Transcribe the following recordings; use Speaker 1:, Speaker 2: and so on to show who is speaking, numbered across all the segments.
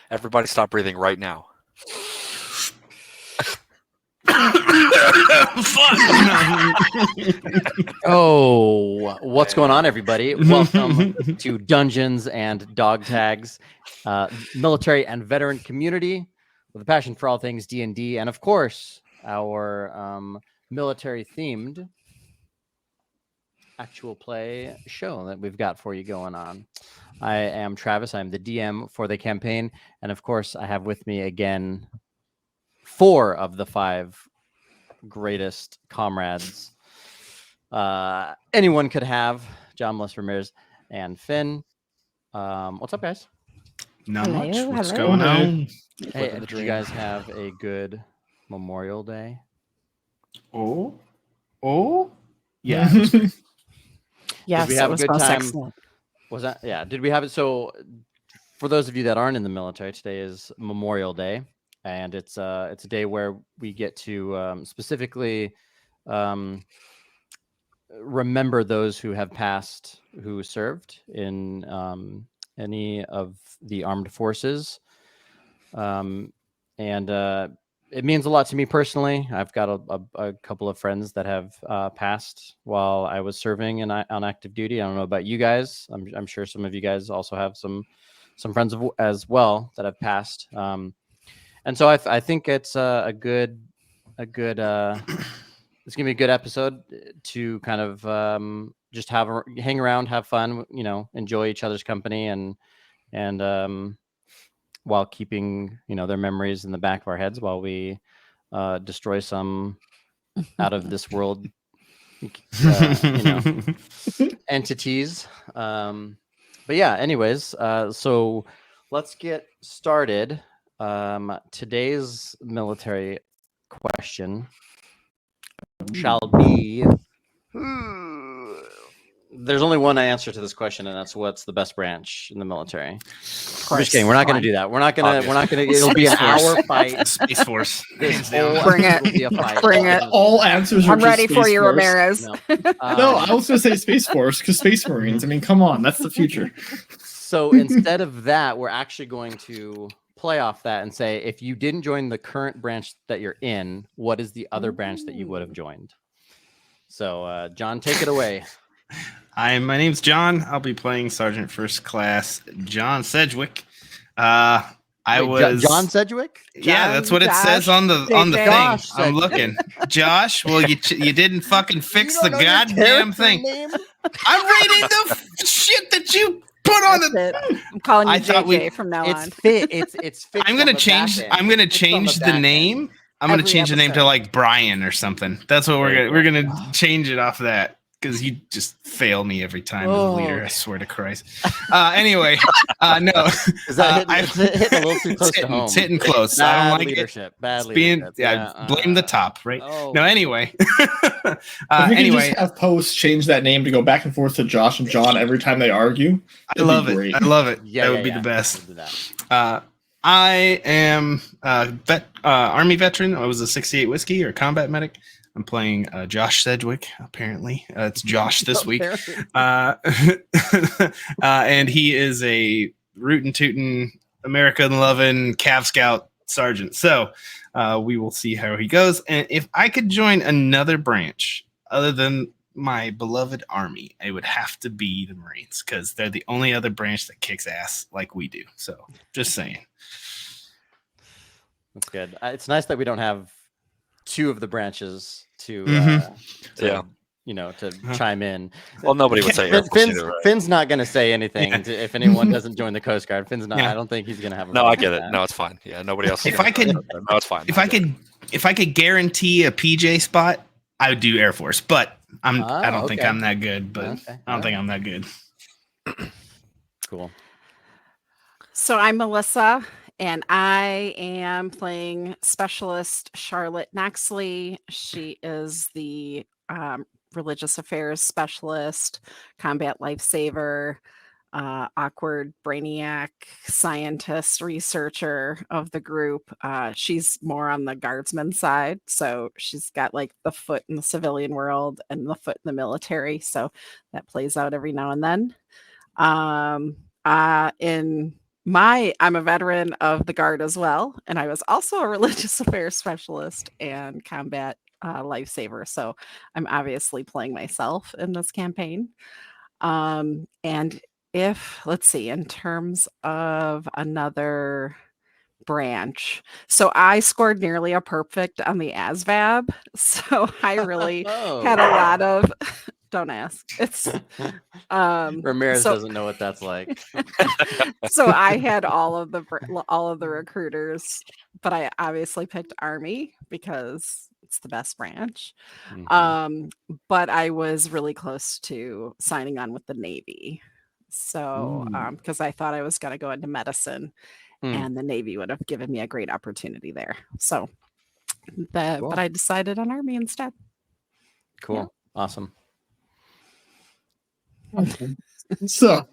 Speaker 1: Everybody stop breathing right now.
Speaker 2: Oh, what's going on, everybody? Welcome to Dungeons and Dog Tags, military and veteran community with a passion for all things D&D, and of course, our military-themed actual play show that we've got for you going on. I am Travis. I'm the DM for the campaign, and of course, I have with me again 4 of the 5 greatest comrades anyone could have. John Melissa Ramirez and Finn. What's up, guys?
Speaker 3: Not much. What's going on?
Speaker 2: Hey, did you guys have a good Memorial Day?
Speaker 3: Oh, yeah.
Speaker 2: Yes, did we have a good time? Excellent. Was that? Yeah. Did we have it? So, for those of you that aren't in the military, today is Memorial Day, and it's a day where we get to specifically remember those who have passed, who served in any of the armed forces. It means a lot to me personally. I've got a couple of friends that have passed while I was serving on active duty. I don't know about you guys. I'm sure some of you guys also have some friends as well that have passed. And so I think it's a good it's gonna be a good episode to kind of just hang around, have fun, enjoy each other's company, and while keeping their memories in the back of our heads while we destroy some out of this world entities. But yeah, anyways, so let's get started. Today's military question shall be, there's only one answer to this question, and that's what's the best branch in the military. I'm just kidding. We're not going to do that. We're not going to. It'll be an hour fight.
Speaker 3: Space Force.
Speaker 4: Bring it. Bring it.
Speaker 5: All answers are
Speaker 4: I'm ready for you,
Speaker 5: Force.
Speaker 4: Ramirez.
Speaker 5: No, I was going to say Space Force because Space Marines. I mean, come on, that's the future.
Speaker 2: So instead of that, we're actually going to play off that and say, if you didn't join the current branch that you're in, what is the other branch that you would have joined? So, John, take it away.
Speaker 3: My name's John. I'll be playing Sergeant First Class John Sedgwick.
Speaker 2: John Sedgwick?
Speaker 3: Yeah, that's what it says on the thing. I'm looking. Josh, well, you didn't fucking fix the goddamn thing. I'm reading the shit that you put on the.
Speaker 4: I'm calling you JJ from now on.
Speaker 2: It's fixed.
Speaker 3: I'm gonna change the name. I'm gonna change the name to like Brian or something. That's what we're gonna change it off of that. Because you just fail me every time as a leader. I swear to Christ. Anyway, no.
Speaker 2: Is that hitting a little too close to home?
Speaker 3: It's hitting close.
Speaker 2: Bad
Speaker 3: I don't like
Speaker 2: leadership.
Speaker 3: it.
Speaker 2: Bad leadership.
Speaker 3: Blame the top, right?
Speaker 2: Oh.
Speaker 3: No, anyway.
Speaker 5: Anyway, just have posts change that name to go back and forth to Josh and John every time they argue.
Speaker 3: I love it. I love it.
Speaker 2: Yeah,
Speaker 3: that would be the best. I am Army veteran. I was a 68 whiskey or combat medic. I'm playing Josh Sedgwick, apparently. It's Josh this week. And he is a rootin' tootin' American-loving Cav Scout sergeant. So we will see how he goes. And if I could join another branch other than my beloved Army, it would have to be the Marines because they're the only other branch that kicks ass like we do. So just saying.
Speaker 2: That's good. It's nice that we don't have 2 of the branches to chime in.
Speaker 1: Well, nobody would say
Speaker 2: Finn's not going to say anything if anyone doesn't join the Coast Guard. Finn's not. I don't think he's going to have.
Speaker 1: I get it. No, it's fine. Yeah, nobody else.
Speaker 3: If I could,
Speaker 1: no, it's fine.
Speaker 3: If I could guarantee a PJ spot, I would do Air Force. But I don't think I'm that good. But I don't think I'm that good.
Speaker 2: Cool.
Speaker 4: So I'm Melissa. And I am playing Specialist Charlotte Naxley. She is the religious affairs specialist, combat lifesaver, awkward brainiac, scientist, researcher of the group. She's more on the guardsman side. So she's got like the foot in the civilian world and the foot in the military. So that plays out every now and then. In I'm a veteran of the Guard as well, and I was also a religious affairs specialist and combat lifesaver. So I'm obviously playing myself in this campaign. And if let's see, in terms of another branch, so I scored nearly a perfect on the ASVAB, so I really had a lot of. Don't ask. It's
Speaker 2: Ramirez
Speaker 4: so
Speaker 2: doesn't know what that's like.
Speaker 4: so I had all of the recruiters, but I obviously picked Army because it's the best branch.
Speaker 2: Mhm.
Speaker 4: But I was really close to signing on with the Navy. So because I thought I was going to go into medicine, and the Navy would have given me a great opportunity there. So
Speaker 2: Cool.
Speaker 4: but I decided on Army instead.
Speaker 2: Cool. Awesome.
Speaker 5: So,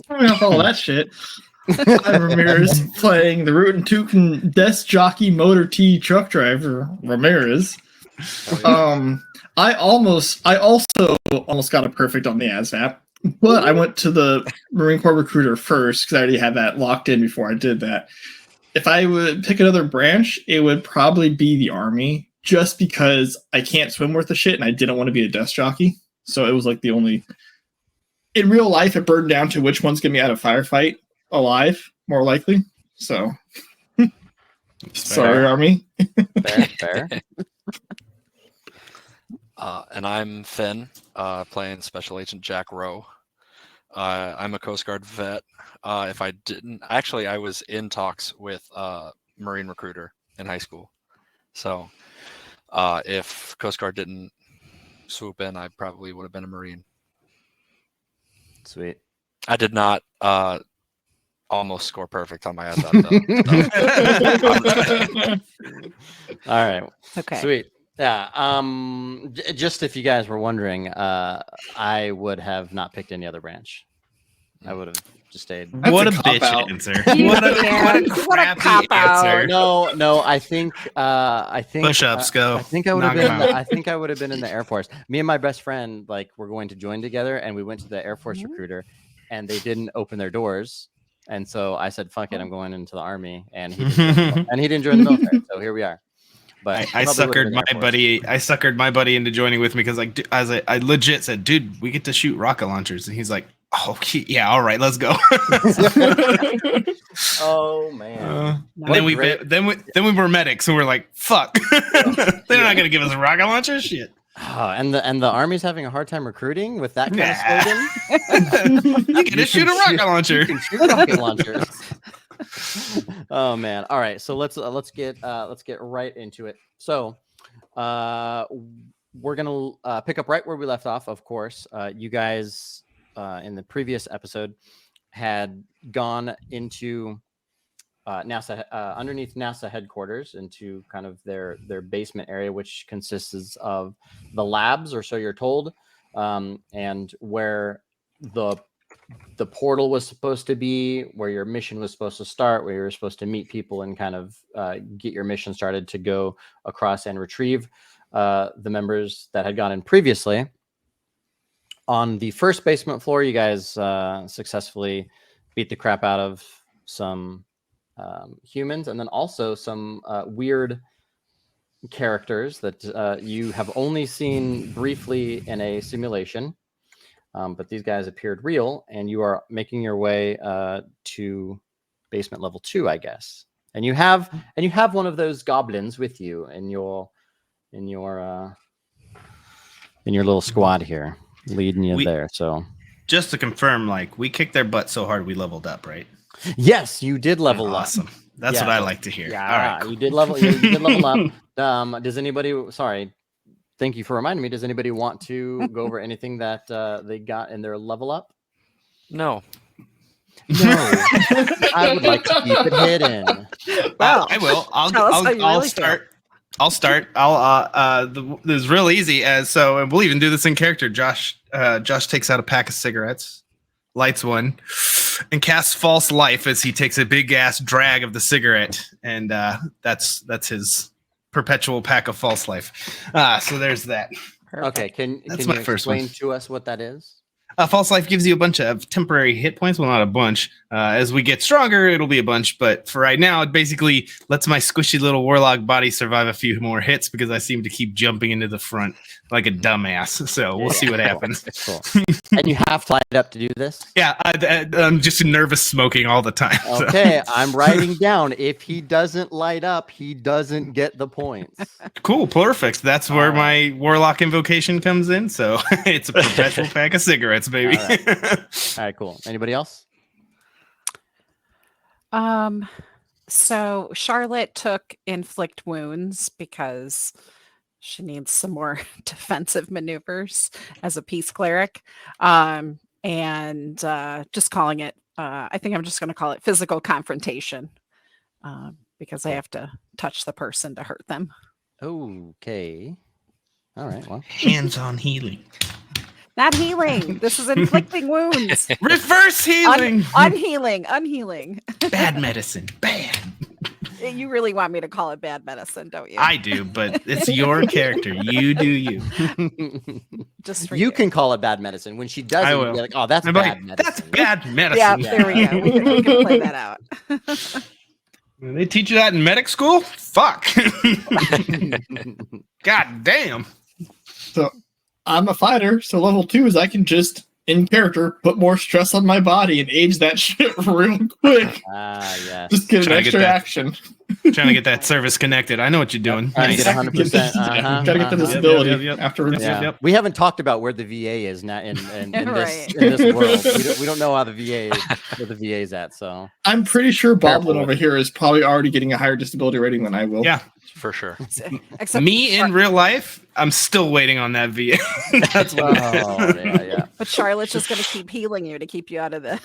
Speaker 5: coming off all that shit, I'm Ramirez playing the Rootin' Tootin' Desk Jockey Motor T truck driver, Ramirez. I also almost got a perfect on the ASVAB, but I went to the Marine Corps recruiter first because I already had that locked in before I did that. If I would pick another branch, it would probably be the Army, just because I can't swim worth a shit and I didn't want to be a desk jockey. So it was like the only... In real life, it burned down to which one's going to be out of firefight alive, more likely. So, sorry, Army.
Speaker 2: Fair.
Speaker 1: And I'm Finn, playing Special Agent Jack Rowe. I'm a Coast Guard vet. If I didn't, actually, I was in talks with Marine recruiter in high school. So, if Coast Guard didn't swoop in, I probably would have been a Marine.
Speaker 2: Sweet.
Speaker 1: I did not almost score perfect on my ASVAB though.
Speaker 2: All right.
Speaker 4: Okay.
Speaker 2: Sweet. Yeah. Just if you guys were wondering, I would have not picked any other branch. I would have just stayed.
Speaker 3: What a
Speaker 5: cop
Speaker 3: bitch
Speaker 5: out.
Speaker 3: answer.
Speaker 4: What a
Speaker 3: crappy
Speaker 4: cop-out.
Speaker 3: answer.
Speaker 2: No. I think.
Speaker 3: Push-ups, go.
Speaker 2: I think I would have
Speaker 3: Knock 'em
Speaker 2: been.
Speaker 3: out.
Speaker 2: I think I would have been in the Air Force. Me and my best friend were going to join together, and we went to the Air Force recruiter, and they didn't open their doors, and so I said, "Fuck it, I'm going into the Army," and he didn't join the military. So here we are. But
Speaker 3: I suckered my buddy into joining with me because I legit said, dude, we get to shoot rocket launchers, and he's like, oh yeah, all right, let's go.
Speaker 2: Oh man.
Speaker 3: Then we were medics, and we're like, fuck, they're not gonna give us a rocket launcher, shit.
Speaker 2: Oh, and the Army's having a hard time recruiting with that kind of slogan.
Speaker 3: You get to shoot a rocket launcher.
Speaker 2: You can shoot rocket launchers. Oh man. All right. So let's get right into it. So we're gonna pick up right where we left off. Of course, you guys in the previous episode had gone into NASA underneath NASA headquarters into kind of their basement area, which consists of the labs, or so you're told, and where the portal was supposed to be, where your mission was supposed to start, where you were supposed to meet people and kind of get your mission started to go across and retrieve the members that had gone in previously. On the first basement floor, you guys successfully beat the crap out of some humans, and then also some weird characters that you have only seen briefly in a simulation. But these guys appeared real, and you are making your way to basement level 2, I guess. And you have one of those goblins with you in your little squad here, leading you there. So
Speaker 3: just to confirm, like, we kicked their butt so hard we leveled up, right?
Speaker 2: Yes, you did level up.
Speaker 3: Awesome. That's what I like to hear.
Speaker 2: Yeah,
Speaker 3: all right, cool.
Speaker 2: you did level up. Does anybody? Sorry. Thank you for reminding me. Does anybody want to go over anything that they got in their level up?
Speaker 1: No.
Speaker 2: I would like to keep it hidden.
Speaker 4: Well,
Speaker 3: I will. I'll start. This is real easy. And we'll even do this in character. Josh takes out a pack of cigarettes, lights one, and casts false life as he takes a big ass drag of the cigarette, and that's his perpetual pack of false life. So there's that.
Speaker 2: Okay, can you
Speaker 3: my first
Speaker 2: explain
Speaker 3: one.
Speaker 2: to us what that is?
Speaker 3: False life gives you a bunch of temporary hit points. Well, not a bunch. As we get stronger, it'll be a bunch. But for right now, it basically lets my squishy little warlock body survive a few more hits because I seem to keep jumping into the front like a dumbass. So we'll see what happens.
Speaker 2: Cool. And you have to light up to do this?
Speaker 3: Yeah, I'm just nervous smoking all the time. so.
Speaker 2: Okay, I'm writing down. If he doesn't light up, he doesn't get the points.
Speaker 3: Cool, perfect. That's where my warlock invocation comes in. So it's a perpetual pack of cigarettes, baby.
Speaker 2: All right, cool. Anybody else?
Speaker 4: So Charlotte took inflict wounds because she needs some more defensive maneuvers as a peace cleric. And just calling it, I think I'm just going to call it physical confrontation because I have to touch the person to hurt them.
Speaker 2: Okay. All right. Well,
Speaker 3: Hands-on healing.
Speaker 4: Not healing. This is inflicting wounds.
Speaker 3: Reverse healing.
Speaker 4: Unhealing.
Speaker 3: Bad medicine. Bad.
Speaker 4: You really want me to call it bad medicine, don't you?
Speaker 3: I do, but it's your character. You do you.
Speaker 4: Just for
Speaker 2: you can call it bad medicine. When she does
Speaker 3: I
Speaker 2: it,
Speaker 3: will.
Speaker 2: you'll be like, oh, that's
Speaker 3: I'm
Speaker 2: bad
Speaker 3: like,
Speaker 2: medicine.
Speaker 3: that's bad medicine.
Speaker 4: Yeah, there we go. We can play that out.
Speaker 3: They teach you that in medic school? Fuck. God damn.
Speaker 5: So I'm a fighter, so level 2 is I can just, in character, put more stress on my body and age that shit real quick.
Speaker 2: Yes.
Speaker 5: Just get an
Speaker 3: Trying to get
Speaker 5: extra
Speaker 3: that.
Speaker 5: action.
Speaker 3: Trying to get that service connected. I know what you're doing.
Speaker 2: Trying to
Speaker 3: Nice.
Speaker 2: get 100%.
Speaker 5: Gotta get the disability afterwards.
Speaker 2: Yeah.
Speaker 3: Yep.
Speaker 2: We haven't talked about where the VA is now in
Speaker 4: Right.
Speaker 2: this world. We don't know how the VA where the VA is at. So
Speaker 5: I'm pretty sure Boblin
Speaker 2: Careful.
Speaker 5: over here is probably already getting a higher disability rating than I will.
Speaker 3: Yeah.
Speaker 1: For sure.
Speaker 4: Except
Speaker 3: Me in real life, I'm still waiting on that VA. That's what
Speaker 2: yeah.
Speaker 4: But Charlotte's just going to keep healing you to keep you out of the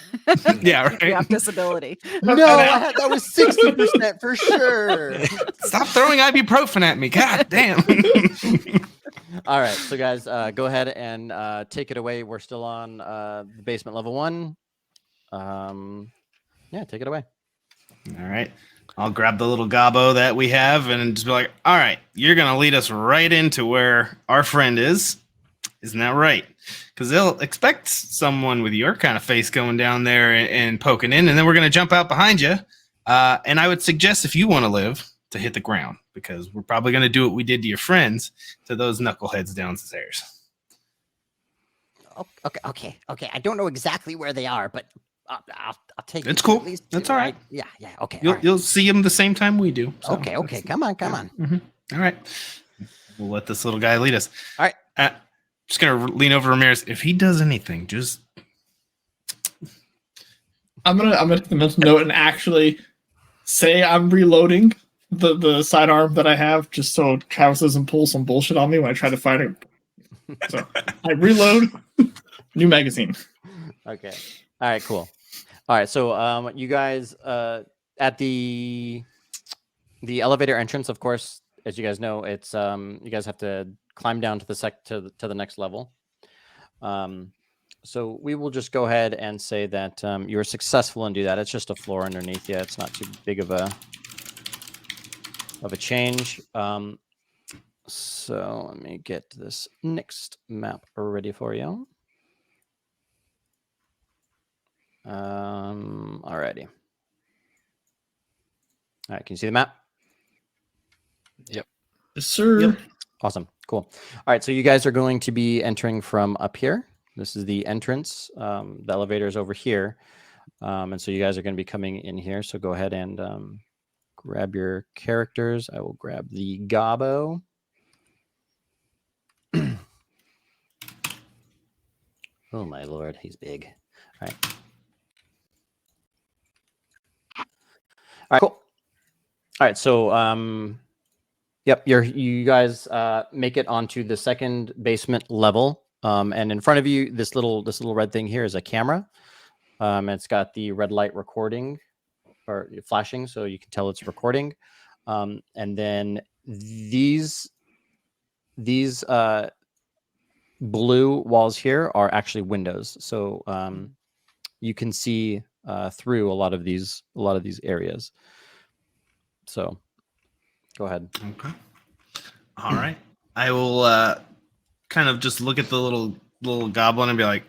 Speaker 3: Yeah,
Speaker 4: keep you
Speaker 3: right.
Speaker 4: off disability.
Speaker 2: No, that was 60% for sure.
Speaker 3: Stop throwing ibuprofen at me. God damn.
Speaker 2: All right, so guys, go ahead and take it away. We're still on the basement level 1. Yeah, take it away.
Speaker 3: All right. I'll grab the little gobbo that we have and just be like, all right, you're going to lead us right into where our friend is. Isn't that right? Because they'll expect someone with your kind of face going down there and poking in, and then we're going to jump out behind you. And I would suggest if you want to live, to hit the ground, because we're probably going to do what we did to your friends to those knuckleheads downstairs.
Speaker 6: Okay. I don't know exactly where they are, but I'll take
Speaker 3: It's
Speaker 6: it.
Speaker 3: cool.
Speaker 6: At least
Speaker 3: That's
Speaker 6: two,
Speaker 3: all right.
Speaker 6: Yeah. Okay. all right.
Speaker 3: You'll see them the same time we do. so
Speaker 6: Okay. Come on.
Speaker 3: All right. We'll let this little guy lead us.
Speaker 2: All right.
Speaker 3: Just going to lean over to Ramirez. If he does anything, just...
Speaker 5: I'm gonna take the mental note and actually say I'm reloading the sidearm that I have, just so Travis doesn't pull some bullshit on me when I try to fight him. So I reload, new magazine.
Speaker 2: Okay. All right, cool. All right, so you guys at the elevator entrance, of course, as you guys know, it's you guys have to climb down to the next level. So we will just go ahead and say that you were successful and do that. It's just a floor underneath you. It's not too big of a change. So let me get this next map ready for you. Alrighty. All right, can you see the map?
Speaker 5: Yes, sir.
Speaker 3: Yep.
Speaker 2: Awesome. Cool. All right, so you guys are going to be entering from up here. This is the entrance. The elevator is over here. And so you guys are going to be coming in here. So go ahead and grab your characters. I will grab the gobbo. Oh, my Lord. He's big. All right. All right, cool. All right, so yep, you guys make it onto the second basement level, and in front of you, this little red thing here is a camera. It's got the red light recording or flashing, so you can tell it's recording. And then these blue walls here are actually windows, so you can see through a lot of these areas. So go ahead.
Speaker 3: Okay. All right. I will kind of just look at the little goblin and be like,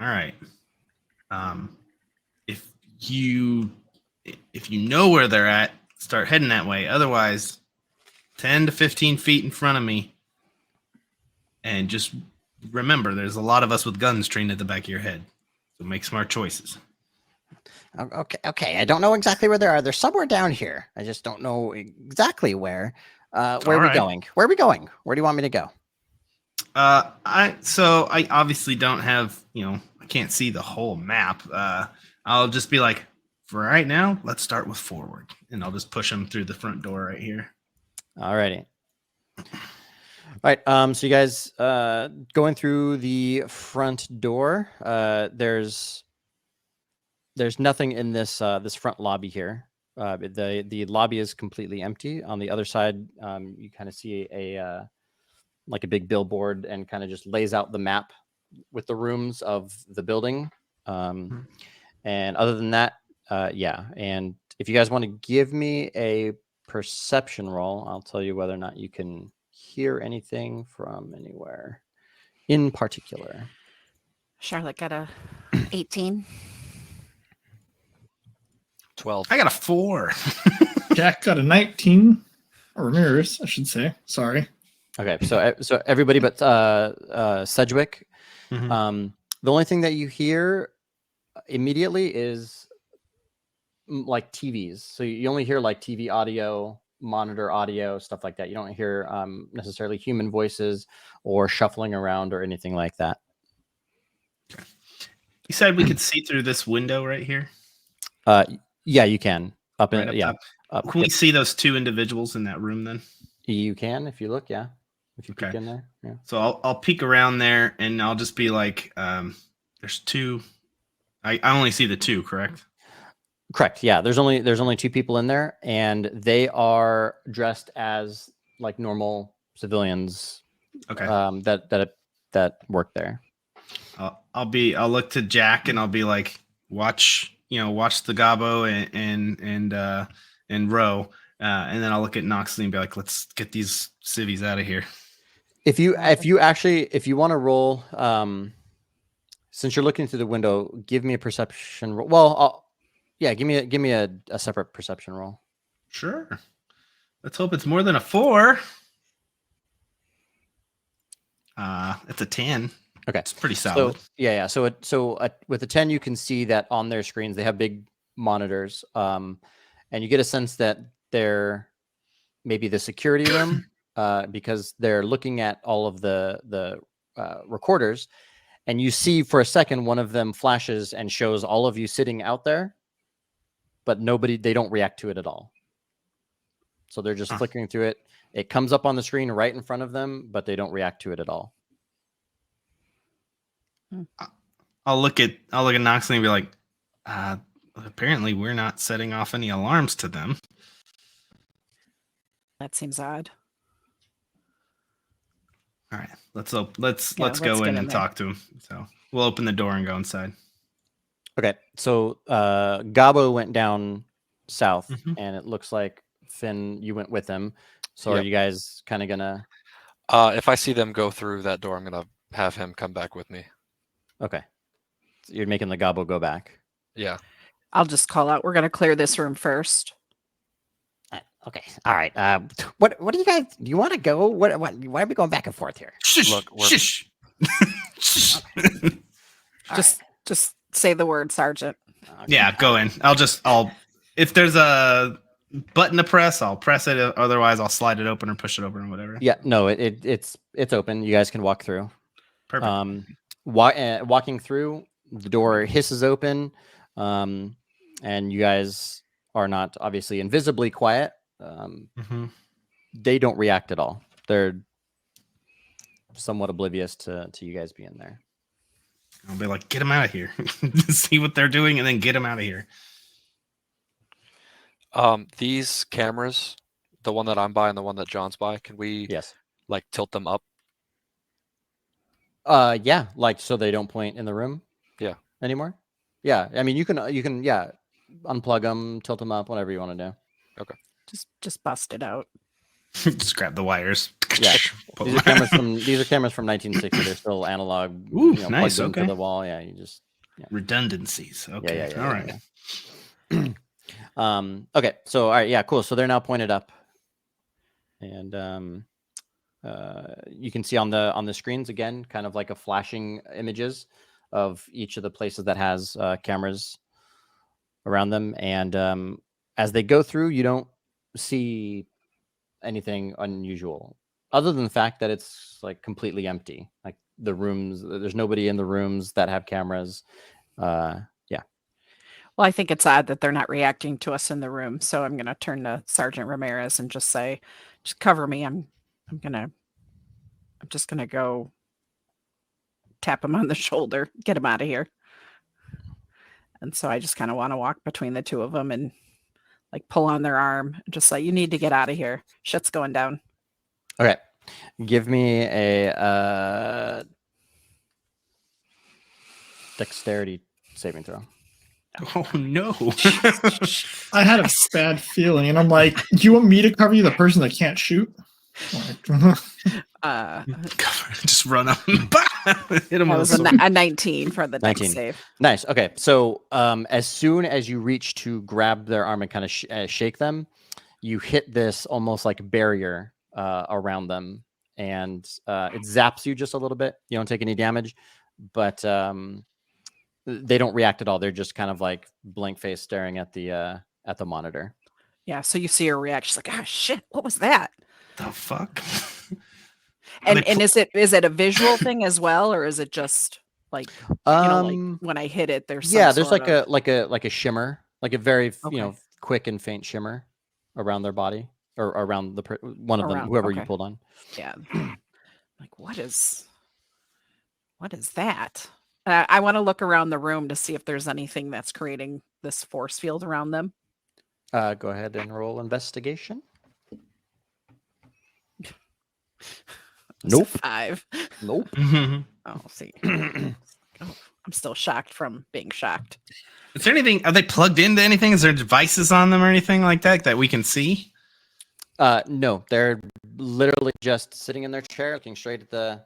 Speaker 3: All right. If you know where they're at, start heading that way. Otherwise, 10 to 15 feet in front of me. And just remember, there's a lot of us with guns trained at the back of your head. So make smart choices.
Speaker 6: Okay. I don't know exactly where they are. They're somewhere down here. I just don't know exactly where. Where are we
Speaker 3: right.
Speaker 6: going? Where are we going? Where do you want me to go?
Speaker 3: I obviously don't have, I can't see the whole map. I'll just be like, for right now, let's start with forward, and I'll just push them through the front door right here.
Speaker 2: Alrighty. All right. So you guys going through the front door. There's nothing in this this front lobby here. The lobby is completely empty. On the other side, you kind of see a like a big billboard and kind of just lays out the map with the rooms of the building. And other than that, yeah. And if you guys want to give me a perception roll, I'll tell you whether or not you can hear anything from anywhere in particular.
Speaker 4: Charlotte got a 18.
Speaker 1: 12.
Speaker 3: I got a 4.
Speaker 5: Jack got a 19. Or Ramirez, I should say. Sorry.
Speaker 2: Okay, so everybody but Sedgwick.
Speaker 3: Mhm.
Speaker 2: The only thing that you hear immediately is like TVs. So you only hear like TV audio, monitor audio, stuff like that. You don't hear necessarily human voices or shuffling around or anything like that.
Speaker 3: You said we could see through this window right here.
Speaker 2: Yeah, you can. Up in
Speaker 3: Right up
Speaker 2: yeah.
Speaker 3: top.
Speaker 2: Up,
Speaker 3: Can we see those 2 individuals in that room then?
Speaker 2: You can if you look, yeah. If you peek
Speaker 3: Okay.
Speaker 2: in there, yeah.
Speaker 3: So I'll peek around there, and I'll just be like, there's 2. I only see the 2, correct?
Speaker 2: Correct. Yeah, there's only 2 people in there, and they are dressed as like normal civilians.
Speaker 3: Okay.
Speaker 2: That work there.
Speaker 3: I'll look to Jack, and I'll be like, watch the Gabo and Roe, and then I'll look at Noxley and be like, let's get these civvies out of here.
Speaker 2: If you want to roll, since you're looking through the window, give me a perception roll. Well, give me a separate perception roll.
Speaker 3: Sure. Let's hope it's more than a 4. It's a 10.
Speaker 2: Okay,
Speaker 3: It's pretty solid.
Speaker 2: So with a 10, you can see that on their screens they have big monitors, and you get a sense that they're maybe the security room, because they're looking at all of the recorders, and you see for a second one of them flashes and shows all of you sitting out there, but they don't react to it at all. So they're just flickering through it. It comes up on the screen right in front of them, but they don't react to it at all.
Speaker 3: I'll look at Noxley and be like, apparently we're not setting off any alarms to them.
Speaker 4: That seems odd.
Speaker 3: All right, let's
Speaker 4: Yeah,
Speaker 3: let's go
Speaker 4: get
Speaker 3: in
Speaker 4: in
Speaker 3: and
Speaker 4: there.
Speaker 3: talk to him. So we'll open the door and go inside.
Speaker 2: Okay, so Gabo went down south,
Speaker 3: Mhm.
Speaker 2: and it looks like Finn, you went with him. So
Speaker 1: Yep.
Speaker 2: are you guys kind of gonna?
Speaker 1: If I see them go through that door, I'm gonna have him come back with me.
Speaker 2: Okay, so you're making the Gabo go back.
Speaker 1: Yeah.
Speaker 4: I'll just call out. We're going to clear this room first.
Speaker 6: Okay. All right. What do you guys? Do you want to go? Why are we going back and forth here?
Speaker 3: Shush!
Speaker 1: Look, we're-
Speaker 3: Shush! Shush.
Speaker 6: All
Speaker 4: Just say the word, Sergeant.
Speaker 6: right. Okay.
Speaker 3: Yeah, go in. I'll if there's a button to press, I'll press it. Otherwise, I'll slide it open or push it open or whatever.
Speaker 2: Yeah, no, it's open. You guys can walk through.
Speaker 3: Perfect.
Speaker 2: Walking through, the door hisses open, and you guys are not obviously invisibly quiet.
Speaker 3: Mhm.
Speaker 2: They don't react at all. They're somewhat oblivious to you guys being there.
Speaker 3: I'll be like, get them out of here. See what they're doing, and then get them out of here.
Speaker 1: These cameras, the one that I'm by and the one that John's by, can we
Speaker 2: Yes.
Speaker 1: like tilt them up?
Speaker 2: Yeah, like so they don't point in the room.
Speaker 1: Yeah.
Speaker 2: Anymore. Yeah, I mean you can unplug them, tilt them up, whatever you want to do.
Speaker 4: Just bust it out.
Speaker 3: Just grab the wires.
Speaker 2: Yeah.
Speaker 3: Pull
Speaker 2: These are
Speaker 3: them
Speaker 2: cameras from 1960. They're still analog.
Speaker 3: Ooh,
Speaker 2: you know,
Speaker 3: nice,
Speaker 2: plugged into
Speaker 3: okay.
Speaker 2: the wall. Yeah, you just
Speaker 3: redundancies. Okay,
Speaker 2: yeah,
Speaker 3: all right.
Speaker 2: yeah. Okay, so all right, yeah, cool. So they're now pointed up, and you can see on the screens again, kind of like a flashing images of each of the places that has cameras around them, and as they go through, you don't see anything unusual, other than the fact that it's like completely empty. Like the rooms, there's nobody in the rooms that have cameras. Yeah.
Speaker 4: Well, I think it's odd that they're not reacting to us in the room. So I'm going to turn to Sergeant Ramirez and just say, just cover me. I'm just going to go tap him on the shoulder, get him out of here. And so I just kind of want to walk between the two of them and like pull on their arm, just like, you need to get out of here. Shit's going down.
Speaker 2: Okay. Give me a dexterity saving throw.
Speaker 3: Oh no.
Speaker 5: I had a bad feeling, and I'm like, do you want me to cover you, the person that can't shoot?
Speaker 3: Just run up and hit him
Speaker 4: That
Speaker 3: with
Speaker 4: was
Speaker 3: a sword.
Speaker 4: a 19 for the dex
Speaker 2: 19.
Speaker 4: save.
Speaker 2: Nice. Okay. So as soon as you reach to grab their arm and kind of shake them, you hit this almost like barrier around them, and it zaps you just a little bit. You don't take any damage, but they don't react at all. They're just kind of like blank face staring at the monitor.
Speaker 4: Yeah. So you see her react. She's like, ah, shit, what was that?
Speaker 3: The fuck?
Speaker 4: And is it a visual thing as well, or is it just like, like when I hit it, there's
Speaker 2: there's
Speaker 4: sort
Speaker 2: like
Speaker 4: of...
Speaker 2: a shimmer, like a very
Speaker 4: Okay.
Speaker 2: quick and faint shimmer around their body or around one of them, whoever you pulled on.
Speaker 4: Yeah. Like, what is that? I want to look around the room to see if there's anything that's creating this force field around them.
Speaker 2: Go ahead and roll investigation. Nope.
Speaker 4: 5.
Speaker 2: Nope.
Speaker 4: Oh, see. I'm still shocked from being shocked.
Speaker 3: Is there anything? Are they plugged into anything? Is there devices on them or anything like that we can see?
Speaker 2: No, they're literally just sitting in their chair, looking straight at the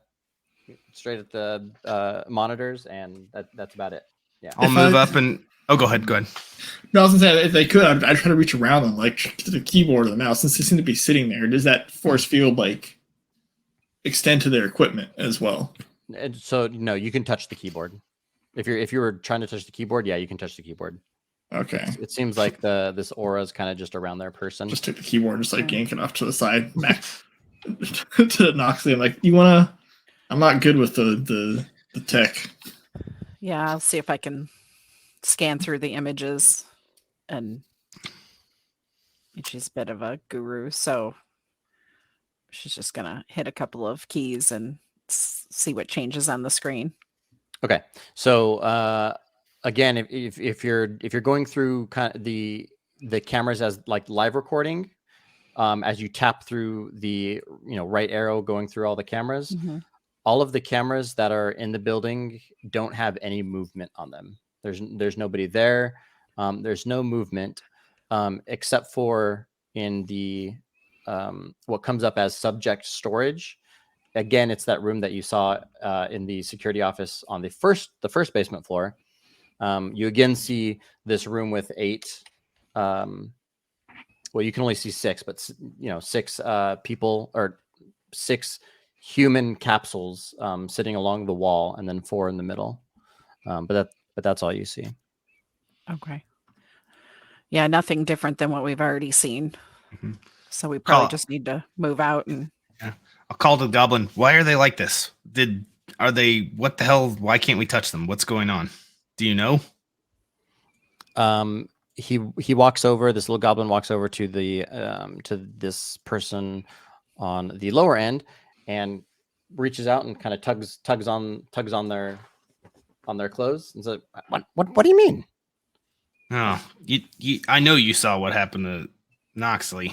Speaker 2: monitors, and that's about it. Yeah.
Speaker 3: I'll move up and go ahead.
Speaker 5: No, I was gonna say, if they could, I'd try to reach around them, like to the keyboard or the mouse, since they seem to be sitting there. Does that force field like extend to their equipment as well?
Speaker 2: And so no, you can touch the keyboard. If you were trying to touch the keyboard, yeah, you can touch the keyboard.
Speaker 5: Okay.
Speaker 2: It seems like this aura is kind of just around their person.
Speaker 5: Just take the keyboard and just like yank it off to the side back to Noxley. I'm like, you wanna? I'm not good with the tech.
Speaker 4: Yeah, I'll see if I can scan through the images, and she's a bit of a guru, so she's just gonna hit a couple of keys and see what changes on the screen.
Speaker 2: Okay, so again, if you're going through kind of the cameras as like live recording, as you tap through the right arrow going through all the cameras, all of the cameras that are in the building don't have any movement on them. There's nobody there. There's no movement except for in the what comes up as subject storage. Again, it's that room that you saw in the security office on the first basement floor. You again see this room with 8. Well, you can only see 6, but 6 people or 6 human capsules sitting along the wall, and then 4 in the middle. But that's all you see.
Speaker 4: Okay. Yeah, nothing different than what we've already seen. So we probably just need to move out and.
Speaker 3: Yeah, I'll call the goblin. Why are they like this? Are they? What the hell? Why can't we touch them? What's going on? Do you know?
Speaker 2: He walks over. This little goblin walks over to the to this person on the lower end and reaches out and kind of tugs on their clothes and says, "What do you mean?"
Speaker 3: Oh, I know you saw what happened to Noxley.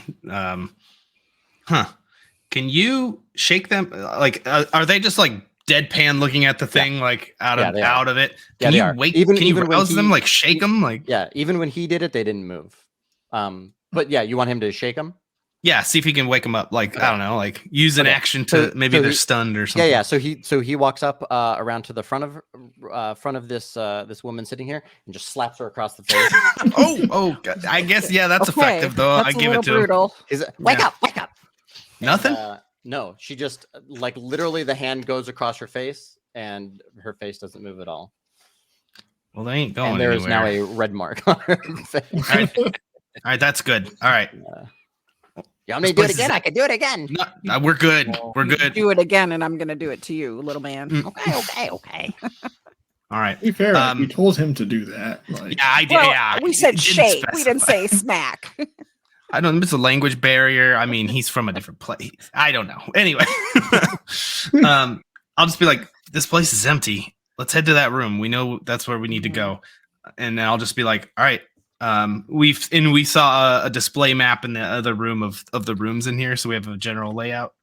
Speaker 3: Can you shake them? Like, are they just like deadpan looking at the thing, like out of it? Can you wake? Can you rouse them? Like shake them? Like
Speaker 2: even when he did it, they didn't move. But yeah, you want him to shake them?
Speaker 3: Yeah, see if he can wake them up. Like, I don't know, like use an
Speaker 2: Okay.
Speaker 3: action to maybe they're stunned or something.
Speaker 2: Yeah. So he walks up around to the front of this woman sitting here and just slaps her across the face.
Speaker 3: Oh, God. I guess that's
Speaker 4: Okay,
Speaker 3: effective though. I
Speaker 4: that's a
Speaker 3: give
Speaker 4: little
Speaker 3: it to him.
Speaker 4: brutal.
Speaker 2: He's wake up.
Speaker 3: Nothing.
Speaker 2: And, no, she just like literally the hand goes across her face and her face doesn't move at all.
Speaker 3: Well, they ain't going
Speaker 2: And there is
Speaker 3: anywhere.
Speaker 2: now a red mark on her face.
Speaker 3: All right, that's good. All right.
Speaker 6: You want me to do it again? I can do it again.
Speaker 3: No, we're good. We're good.
Speaker 4: Do it again, and I'm gonna do it to you, little man.
Speaker 6: Okay.
Speaker 3: All right.
Speaker 5: To be fair, we told him to do that. Like,
Speaker 3: Yeah, I did.
Speaker 4: Well,
Speaker 3: Yeah,
Speaker 4: we said
Speaker 3: didn't
Speaker 4: shake. We didn't
Speaker 3: specify.
Speaker 4: say smack.
Speaker 3: I don't know. It's a language barrier. I mean, he's from a different place. I don't know. Anyway, I'll just be like, this place is empty. Let's head to that room. We know that's where we need to go. And then I'll just be like, all right. We saw a display map in the other room of the rooms in here, so we have a general layout.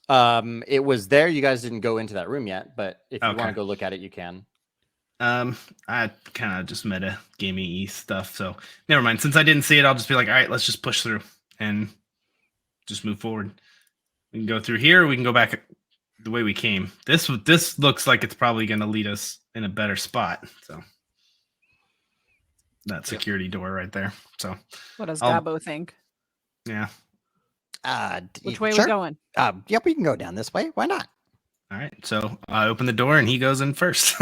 Speaker 2: It was there. You guys didn't go into that room yet, but if you want
Speaker 3: Okay.
Speaker 2: to go look at it, you can.
Speaker 3: I kind of just meta gaming stuff, so never mind. Since I didn't see it, I'll just be like, all right, let's just push through and just move forward. We can go through here. Or we can go back the way we came. This looks like it's probably going to lead us in a better spot. So that security door right there. So
Speaker 4: What does
Speaker 3: I'll-
Speaker 4: Gabo think?
Speaker 3: yeah.
Speaker 4: Which way
Speaker 6: sure.
Speaker 4: we going?
Speaker 6: Yep, we can go down this way. Why not?
Speaker 3: All right. So I open the door and he goes in first.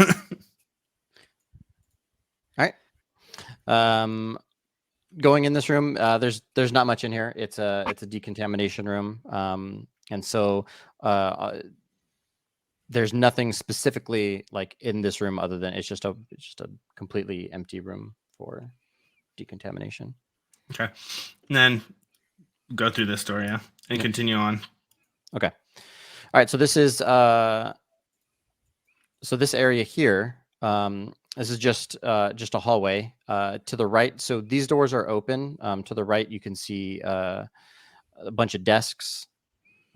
Speaker 2: Going in this room, there's not much in here. It's a decontamination room, and so there's nothing specifically like in this room other than it's just a completely empty room for decontamination.
Speaker 3: Okay. And then go through this door, yeah, and
Speaker 2: Yep.
Speaker 3: continue on.
Speaker 2: Okay. All right. So this is so this area here. This is just a hallway to the right. So these doors are open. To the right, you can see a bunch of desks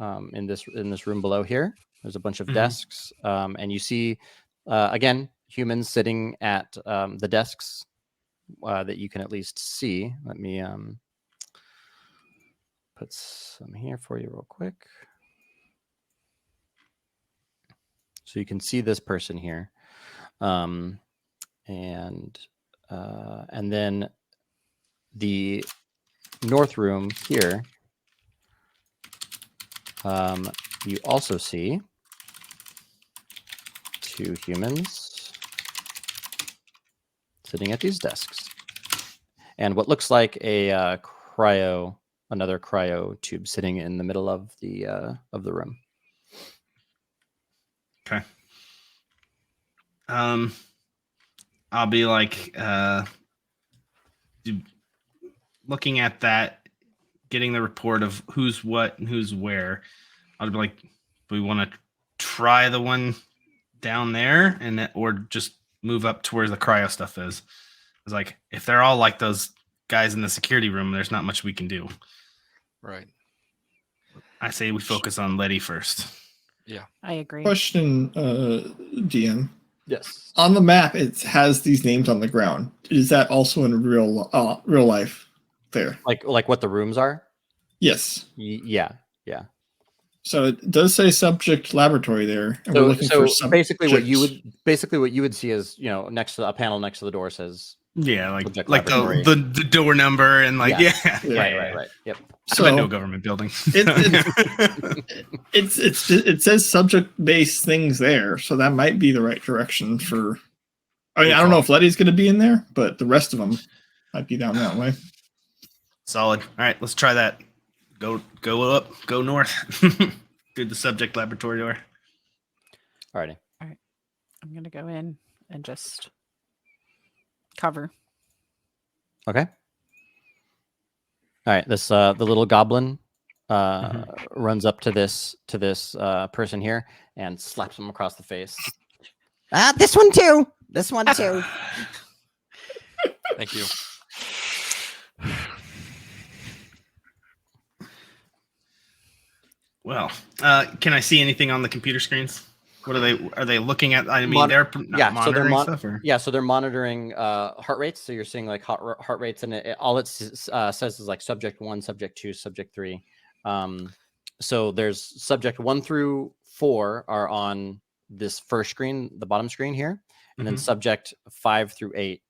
Speaker 2: in this room below here. There's a bunch of
Speaker 3: Mhm.
Speaker 2: desks, and you see again humans sitting at the desks that you can at least see. Let me put some here for you real quick. So you can see this person here. And then the north room here, you also see two humans sitting at these desks, and what looks like another cryo tube sitting in the middle of the room.
Speaker 3: Okay. I'll be like, looking at that, getting the report of who's what and who's where. I'll be like, do we want to try the one down there or just move up to where the cryo stuff is? It's like, if they're all like those guys in the security room, there's not much we can do.
Speaker 1: Right.
Speaker 3: I say we focus on Letty first.
Speaker 4: I agree.
Speaker 5: question, DM.
Speaker 2: Yes.
Speaker 5: On the map, it has these names on the ground. Is that also in real life there?
Speaker 2: Like what the rooms are?
Speaker 5: Yes.
Speaker 2: Yeah.
Speaker 5: So it does say subject laboratory there, and we're looking for
Speaker 2: basically what you
Speaker 5: subjects.
Speaker 2: would see is, next to a panel next to the door says
Speaker 3: Yeah,
Speaker 2: Subject
Speaker 3: like
Speaker 2: laboratory.
Speaker 3: the door number and like
Speaker 2: Yeah.
Speaker 3: yeah.
Speaker 2: right. Yep.
Speaker 3: I've
Speaker 5: So
Speaker 3: been to a government building.
Speaker 5: it says subject based things there, so that might be the right direction for. I mean, I don't know if Letty's going to be in there, but the rest of them might be down that way.
Speaker 3: Solid. All right, let's try that. Go up, go north. Do the subject laboratory door.
Speaker 2: Alrighty.
Speaker 4: I'm gonna go in and just cover.
Speaker 2: Okay. All right. This the little goblin runs up to this person here and slaps him across the face.
Speaker 6: This one too. This one too.
Speaker 1: Thank you.
Speaker 3: Well, can I see anything on the computer screens? What are they looking at? I mean,
Speaker 2: Mon-
Speaker 3: they're not
Speaker 2: yeah, so they're
Speaker 3: monitoring stuff, or
Speaker 2: yeah, so they're monitoring heart rates. So you're seeing like heart rates, and all it says is like subject 1, subject 2, subject 3. So there's subject 1 through 4 are on this first screen, the bottom screen here, and then
Speaker 3: Mhm.
Speaker 2: subject 5 through 8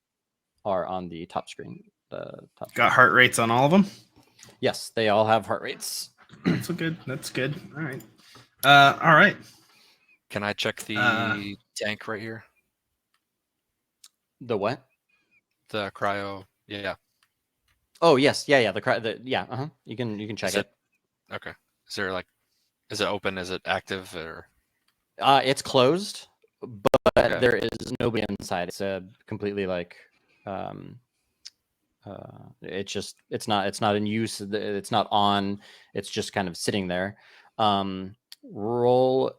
Speaker 2: are on the top screen. The top
Speaker 3: got
Speaker 2: screen.
Speaker 3: heart rates on all of them.
Speaker 2: Yes, they all have heart rates.
Speaker 3: That's good. That's good. All right. All right.
Speaker 1: Can I check the tank right here?
Speaker 2: The what?
Speaker 1: The cryo. Yeah.
Speaker 2: Oh yes, yeah. Yeah. You can check
Speaker 1: Is
Speaker 2: it.
Speaker 1: Okay. Is there like, is it open? Is it active or?
Speaker 2: It's closed, but
Speaker 1: Okay.
Speaker 2: there is nobody inside. It's a completely like, it's not in use. It's not on. It's just kind of sitting there. Roll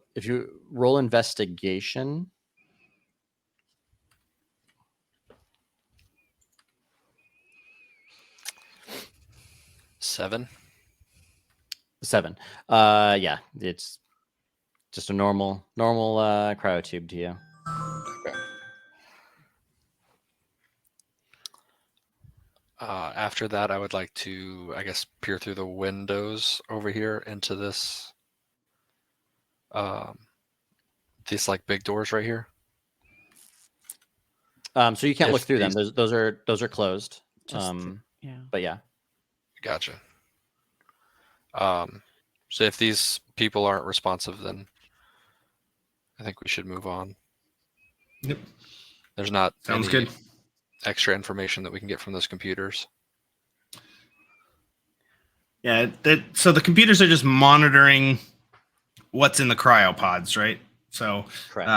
Speaker 2: investigation.
Speaker 1: Seven.
Speaker 2: 7. Yeah, it's just a normal cryotube to you.
Speaker 1: After that, I would like to, I guess, peer through the windows over here into this, these like big doors right here.
Speaker 2: So you can't look
Speaker 1: If
Speaker 2: through them.
Speaker 1: these-
Speaker 2: Those are closed.
Speaker 4: Just yeah.
Speaker 2: But yeah.
Speaker 1: Gotcha. So if these people aren't responsive, then I think we should move on.
Speaker 3: Yep.
Speaker 1: There's not
Speaker 3: Sounds
Speaker 1: any
Speaker 3: good.
Speaker 1: extra information that we can get from those computers.
Speaker 3: Yeah. So the computers are just monitoring what's in the cryopods, right? So
Speaker 2: Correct.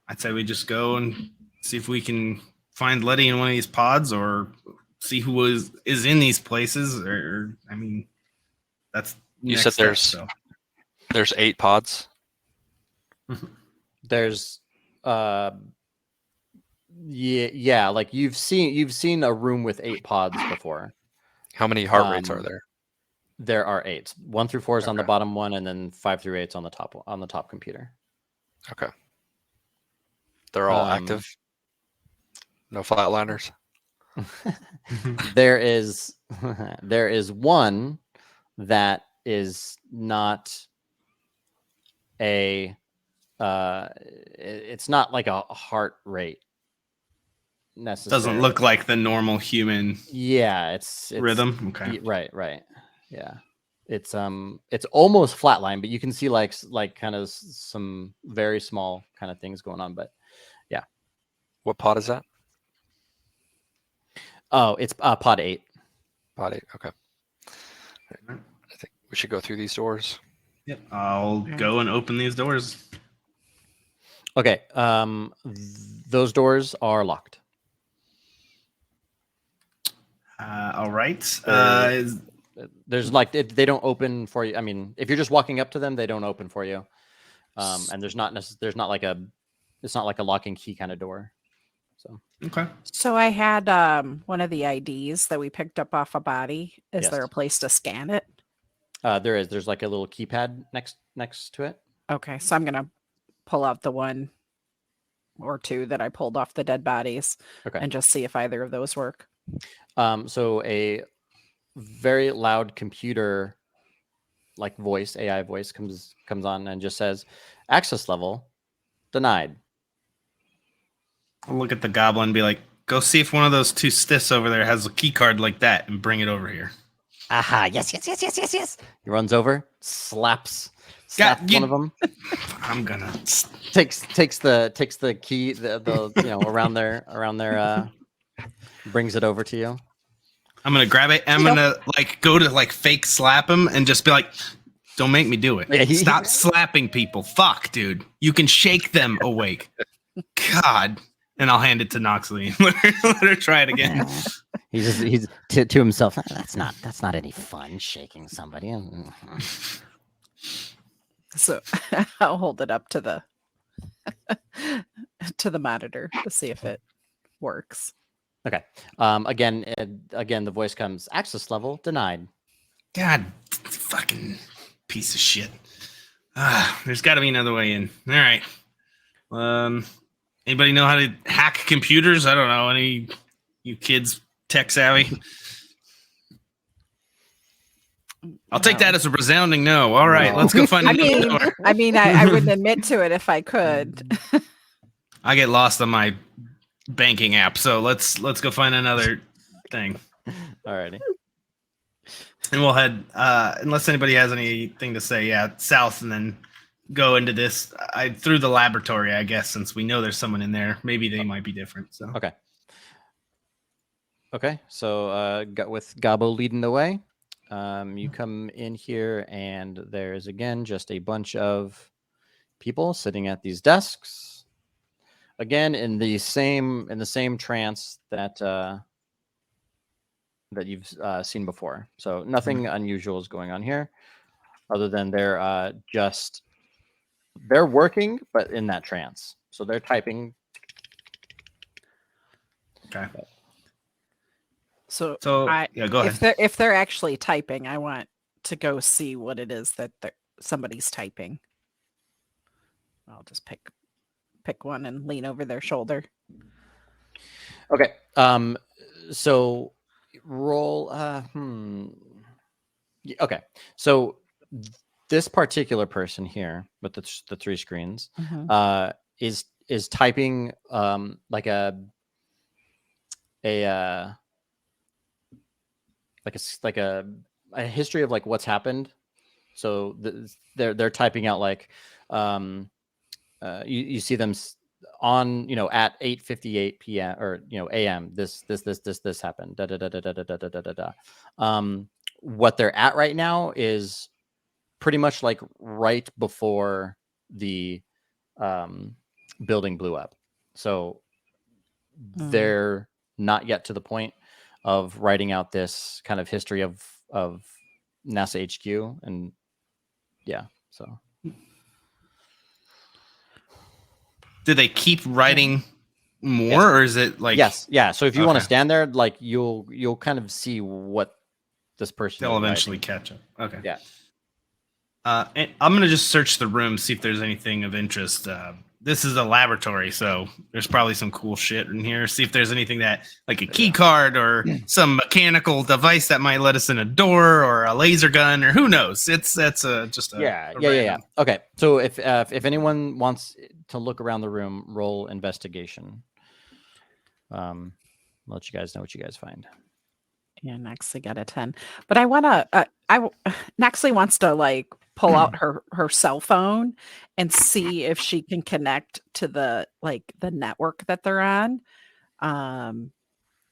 Speaker 3: I'd say we just go and see if we can find Letty in one of these pods, or see who is in these places. Or I mean, that's
Speaker 1: You
Speaker 3: next
Speaker 1: said
Speaker 3: step,
Speaker 1: there's
Speaker 3: so.
Speaker 1: there's 8 pods.
Speaker 2: There's yeah, like you've seen a room with 8 pods before.
Speaker 1: How many heart rates are there?
Speaker 2: There are 8. 1 through 4 is on the
Speaker 1: Okay.
Speaker 2: bottom one, and then 5 through 8 is on the top computer.
Speaker 1: Okay. They're all
Speaker 2: Um,
Speaker 1: active. No flatliners.
Speaker 2: There is there is one that is not a it's not like a heart rate necessarily.
Speaker 3: Doesn't look like the normal human
Speaker 2: Yeah, it's
Speaker 3: rhythm. Okay.
Speaker 2: Right. Yeah. It's almost flatline, but you can see like kind of some very small kind of things going on. But
Speaker 1: What pod is that?
Speaker 2: oh, it's pod 8.
Speaker 1: Pod 8. Okay. I think we should go through these doors.
Speaker 3: Yep. I'll go and open these doors.
Speaker 2: Okay. Those doors are locked.
Speaker 3: All right.
Speaker 2: There's like they don't open for you. I mean, if you're just walking up to them, they don't open for you. And it's not like a lock and key kind of door. So
Speaker 3: Okay.
Speaker 4: So I had one of the IDs that we picked up off a body. Is
Speaker 2: Yes.
Speaker 4: there a place to scan it?
Speaker 2: there's like a little keypad next to it.
Speaker 4: Okay, so I'm gonna pull out the one or two that I pulled off the dead bodies
Speaker 2: Okay.
Speaker 4: and just see if either of those work.
Speaker 2: So a very loud computer like AI voice comes on and just says access level denied.
Speaker 3: I'll look at the goblin and be like, go see if one of those 2 stiffs over there has a key card like that, and bring it over here.
Speaker 6: Aha! Yes.
Speaker 2: He runs over, slaps
Speaker 3: God,
Speaker 2: one of them,
Speaker 3: I'm gonna.
Speaker 2: takes the key the around there brings it over to you.
Speaker 3: I'm gonna grab it. I'm gonna like go to like fake slap him and just be like, "Don't make me do it.
Speaker 2: Yeah,
Speaker 3: Stop slapping people. Fuck, dude. You can shake them awake. God." And I'll hand it to Noxley and let her try it again.
Speaker 6: He's to himself. That's not any fun shaking somebody.
Speaker 4: So I'll hold it up to the to the monitor to see if it works.
Speaker 2: Okay. Again, the voice comes access level denied.
Speaker 3: God, fucking piece of shit. There's got to be another way in. All right. Anybody know how to hack computers? I don't know. Any you kids tech savvy? I'll take that as a resounding no. All right,
Speaker 2: No.
Speaker 3: let's go find
Speaker 4: I
Speaker 3: another
Speaker 4: mean,
Speaker 3: door.
Speaker 4: I wouldn't admit to it if I could.
Speaker 3: I get lost on my banking app, so let's go find another thing.
Speaker 2: Alrighty.
Speaker 3: And we'll head, unless anybody has anything to say, south, and then go into this. Through the laboratory, I guess, since we know there's someone in there. Maybe they might be different. So
Speaker 2: Okay. Okay. So with Gabo leading the way, you come in here, and there's again just a bunch of people sitting at these desks. Again, in the same trance that you've seen before. So nothing unusual is going on here, other than they're working, but in that trance. So they're typing.
Speaker 3: okay.
Speaker 4: So
Speaker 3: So yeah, go ahead.
Speaker 4: if they're actually typing, I want to go see what it is that somebody's typing. I'll just pick one and lean over their shoulder.
Speaker 2: Okay. So roll. Okay. So this particular person here with the three screens is typing like a history of like what's happened. So they're typing out like you see them on at 8:58 p.m. or a.m. This happened. Da, da, da, da, da, da, da, da, da, da. What they're at right now is pretty much like right before the building blew up. So they're not yet to the point of writing out this kind of history of NASA HQ, and so.
Speaker 3: Do they keep writing more,
Speaker 2: Yes.
Speaker 3: or is it like
Speaker 2: yes? Yeah. So if you want to
Speaker 3: Okay.
Speaker 2: stand there, like you'll kind of see what this person
Speaker 3: they'll
Speaker 2: is
Speaker 3: eventually
Speaker 2: writing.
Speaker 3: catch up? Okay.
Speaker 2: Yeah.
Speaker 3: And I'm gonna just search the room, see if there's anything of interest. This is a laboratory, so there's probably some cool shit in here. See if there's anything that, like a key card or some mechanical device that might let us in a door, or a laser gun, or who knows. That's just a
Speaker 2: Yeah.
Speaker 3: random-
Speaker 2: Okay. So if anyone wants to look around the room, roll investigation. I'll let you guys know what you guys find.
Speaker 4: Yeah, Nexley got a 10. But I want to Nexley wants to like pull out her cell phone and see if she can connect to the network that they're on.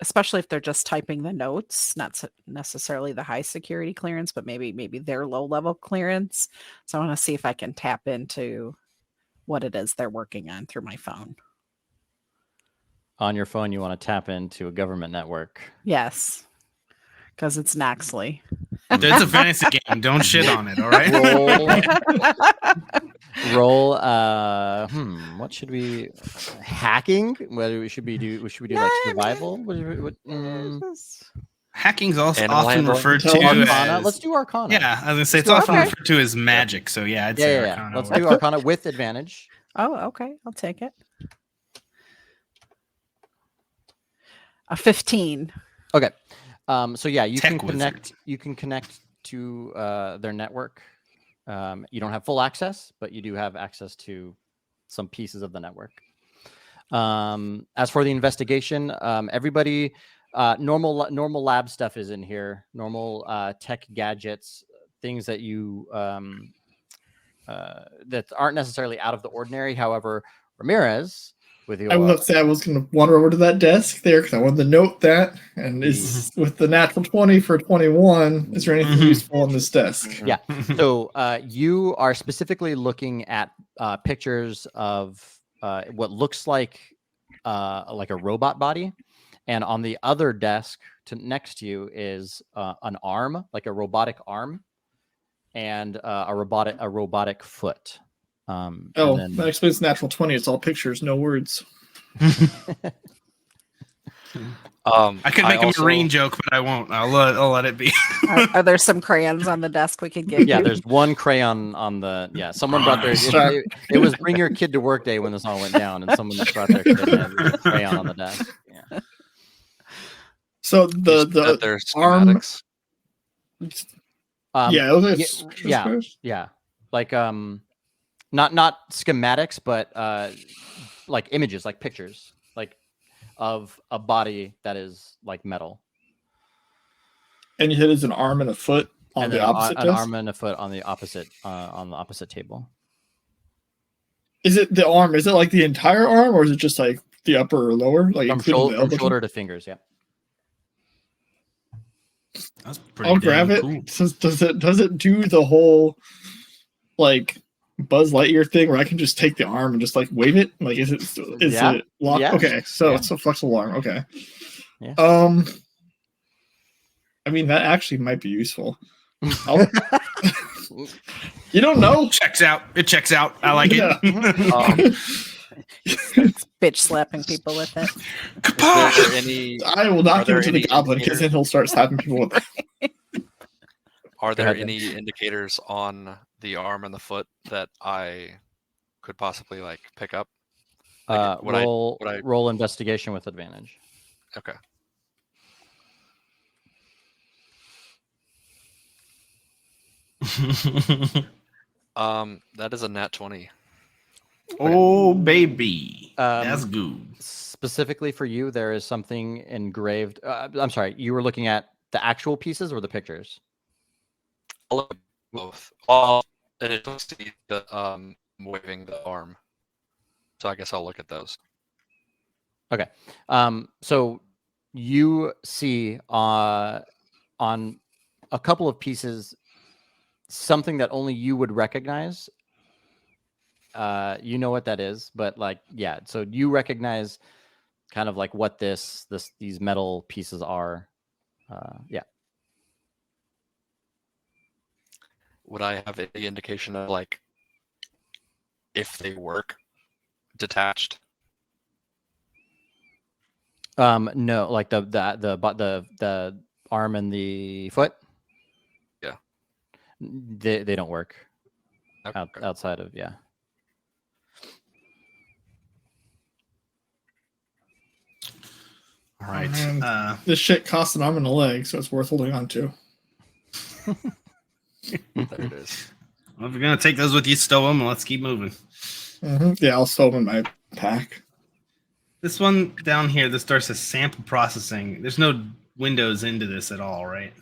Speaker 4: Especially if they're just typing the notes, not necessarily the high security clearance, but maybe their low level clearance. So I want to see if I can tap into what it is they're working on through my phone.
Speaker 2: On your phone, you want to tap into a government network.
Speaker 4: Yes. Because it's Nexley.
Speaker 3: It's a fantasy game. Don't shit on it. All right.
Speaker 2: Roll. What should we? Hacking? Whether should we do like survival?
Speaker 3: Hacking's also
Speaker 1: Animal
Speaker 3: often
Speaker 1: handling.
Speaker 3: referred to
Speaker 2: Arcana.
Speaker 3: as.
Speaker 2: Let's do Arcana.
Speaker 3: Yeah, I was gonna say it's
Speaker 2: do
Speaker 3: often
Speaker 4: Arcana.
Speaker 3: referred to as magic. So yeah, I'd say Arcana.
Speaker 2: Let's
Speaker 3: works.
Speaker 2: do Arcana with advantage.
Speaker 4: Oh, okay. I'll take it. A 15.
Speaker 2: Okay. So yeah, you
Speaker 3: Tech
Speaker 2: can connect.
Speaker 3: wizard.
Speaker 2: You can connect to their network. You don't have full access, but you do have access to some pieces of the network. As for the investigation, everybody, normal lab stuff is in here. Normal tech gadgets, things that you that aren't necessarily out of the ordinary. However, Ramirez, with your
Speaker 5: I will say I was going to wander over to that desk there because I wanted to note that. And is with the natural 20 for 21, is there anything useful on this desk?
Speaker 2: Yeah. So you are specifically looking at pictures of what looks like a robot body, and on the other desk next to you is an arm, like a robotic arm, and a robotic foot.
Speaker 5: That explains natural 20. It's all pictures, no words.
Speaker 3: I could make a
Speaker 1: also-
Speaker 3: marine joke, but I won't. I'll let it be.
Speaker 4: Are there some crayons on the desk we could give
Speaker 2: Yeah,
Speaker 4: you?
Speaker 2: there's one crayon on the. Yeah, someone brought their. It was bring your kid to work day when this all went down, and someone brought their kid and had a crayon on the desk. Yeah.
Speaker 5: So
Speaker 1: You said that
Speaker 5: the
Speaker 1: there's
Speaker 5: arm.
Speaker 1: schematics.
Speaker 5: Yeah, it was
Speaker 2: Yeah. Like not schematics, but like images, like pictures, like of a body that is like metal.
Speaker 5: And you hit as an arm and a foot on
Speaker 2: And
Speaker 5: the
Speaker 2: then
Speaker 5: opposite
Speaker 2: an
Speaker 5: desk?
Speaker 2: arm and a foot on the opposite table.
Speaker 5: Is it the arm? Is it like the entire arm, or is it just like the upper or lower? Like
Speaker 2: From,
Speaker 5: including the elbow?
Speaker 2: shoulder to fingers, yeah.
Speaker 3: That's pretty.
Speaker 5: I'll grab it.
Speaker 3: Cool.
Speaker 5: So does it do the whole like Buzz Lightyear thing where I can just take the arm and just like wave it? Like is
Speaker 2: Yeah.
Speaker 5: it locked?
Speaker 2: Yeah.
Speaker 5: Okay, so
Speaker 2: Yeah.
Speaker 5: it's a flexible arm. Okay.
Speaker 2: Yeah.
Speaker 5: I mean that actually might be useful. You don't know.
Speaker 3: Checks out. It checks out. I like
Speaker 5: Yeah.
Speaker 3: it.
Speaker 4: Bitch slapping people with it.
Speaker 1: Is there any
Speaker 5: I will
Speaker 1: Are
Speaker 5: not give
Speaker 1: there
Speaker 5: it to the
Speaker 1: any
Speaker 5: goblin because then he'll start slapping people with it.
Speaker 1: Are there
Speaker 2: ahead,
Speaker 1: any indicators on the arm and the foot that I could possibly like pick up? Like, would I-
Speaker 2: roll investigation with advantage.
Speaker 1: Okay. That is a nat 20.
Speaker 3: Oh baby,
Speaker 2: Um,
Speaker 3: that's good.
Speaker 2: Specifically for you, there is something engraved. I'm sorry, you were looking at the actual pieces or the pictures?
Speaker 1: I'll look at both. Well, and it looks to be the waving the arm. So I guess I'll look at those.
Speaker 2: So you see on a couple of pieces something that only you would recognize. You know what that is, but like, yeah. So you recognize kind of like what these metal pieces are. Yeah.
Speaker 1: Would I have any indication of like if they work detached?
Speaker 2: No, like the arm and the foot.
Speaker 1: Yeah.
Speaker 2: They don't work
Speaker 1: Okay.
Speaker 2: outside of, yeah.
Speaker 3: All right.
Speaker 5: Man. This shit costs an arm and a leg, so it's worth holding on to.
Speaker 1: There it is.
Speaker 3: Well, if you're gonna take those with you, stow them, and let's keep moving.
Speaker 5: Yeah, I'll stow them in my pack.
Speaker 3: This one down here, this door says sample processing. There's no windows into this at all, right?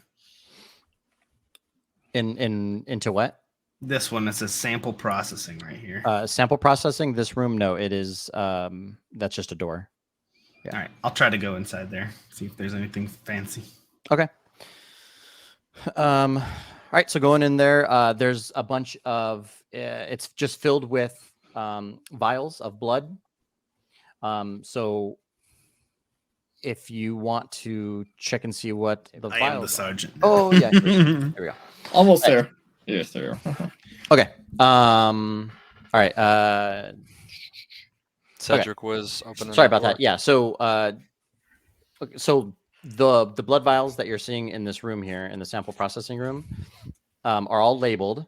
Speaker 2: Into what?
Speaker 3: This one that says sample processing right here.
Speaker 2: Sample processing. This room, no, it is. That's just a door. Yeah.
Speaker 3: All right, I'll try to go inside there, see if there's anything fancy.
Speaker 2: Okay. All right. So going in there, there's a bunch of. It's just filled with vials of blood. So if you want to check and see what the
Speaker 3: I am
Speaker 2: vials
Speaker 3: the
Speaker 2: are.
Speaker 3: sergeant.
Speaker 2: Oh yeah. There we go.
Speaker 5: Almost there. Yes, there.
Speaker 2: Okay. All right.
Speaker 1: Cedric was opening.
Speaker 2: Sorry
Speaker 1: the
Speaker 2: about that.
Speaker 1: door.
Speaker 2: Yeah. So, so the blood vials that you're seeing in this room here, in the sample processing room, are all labeled,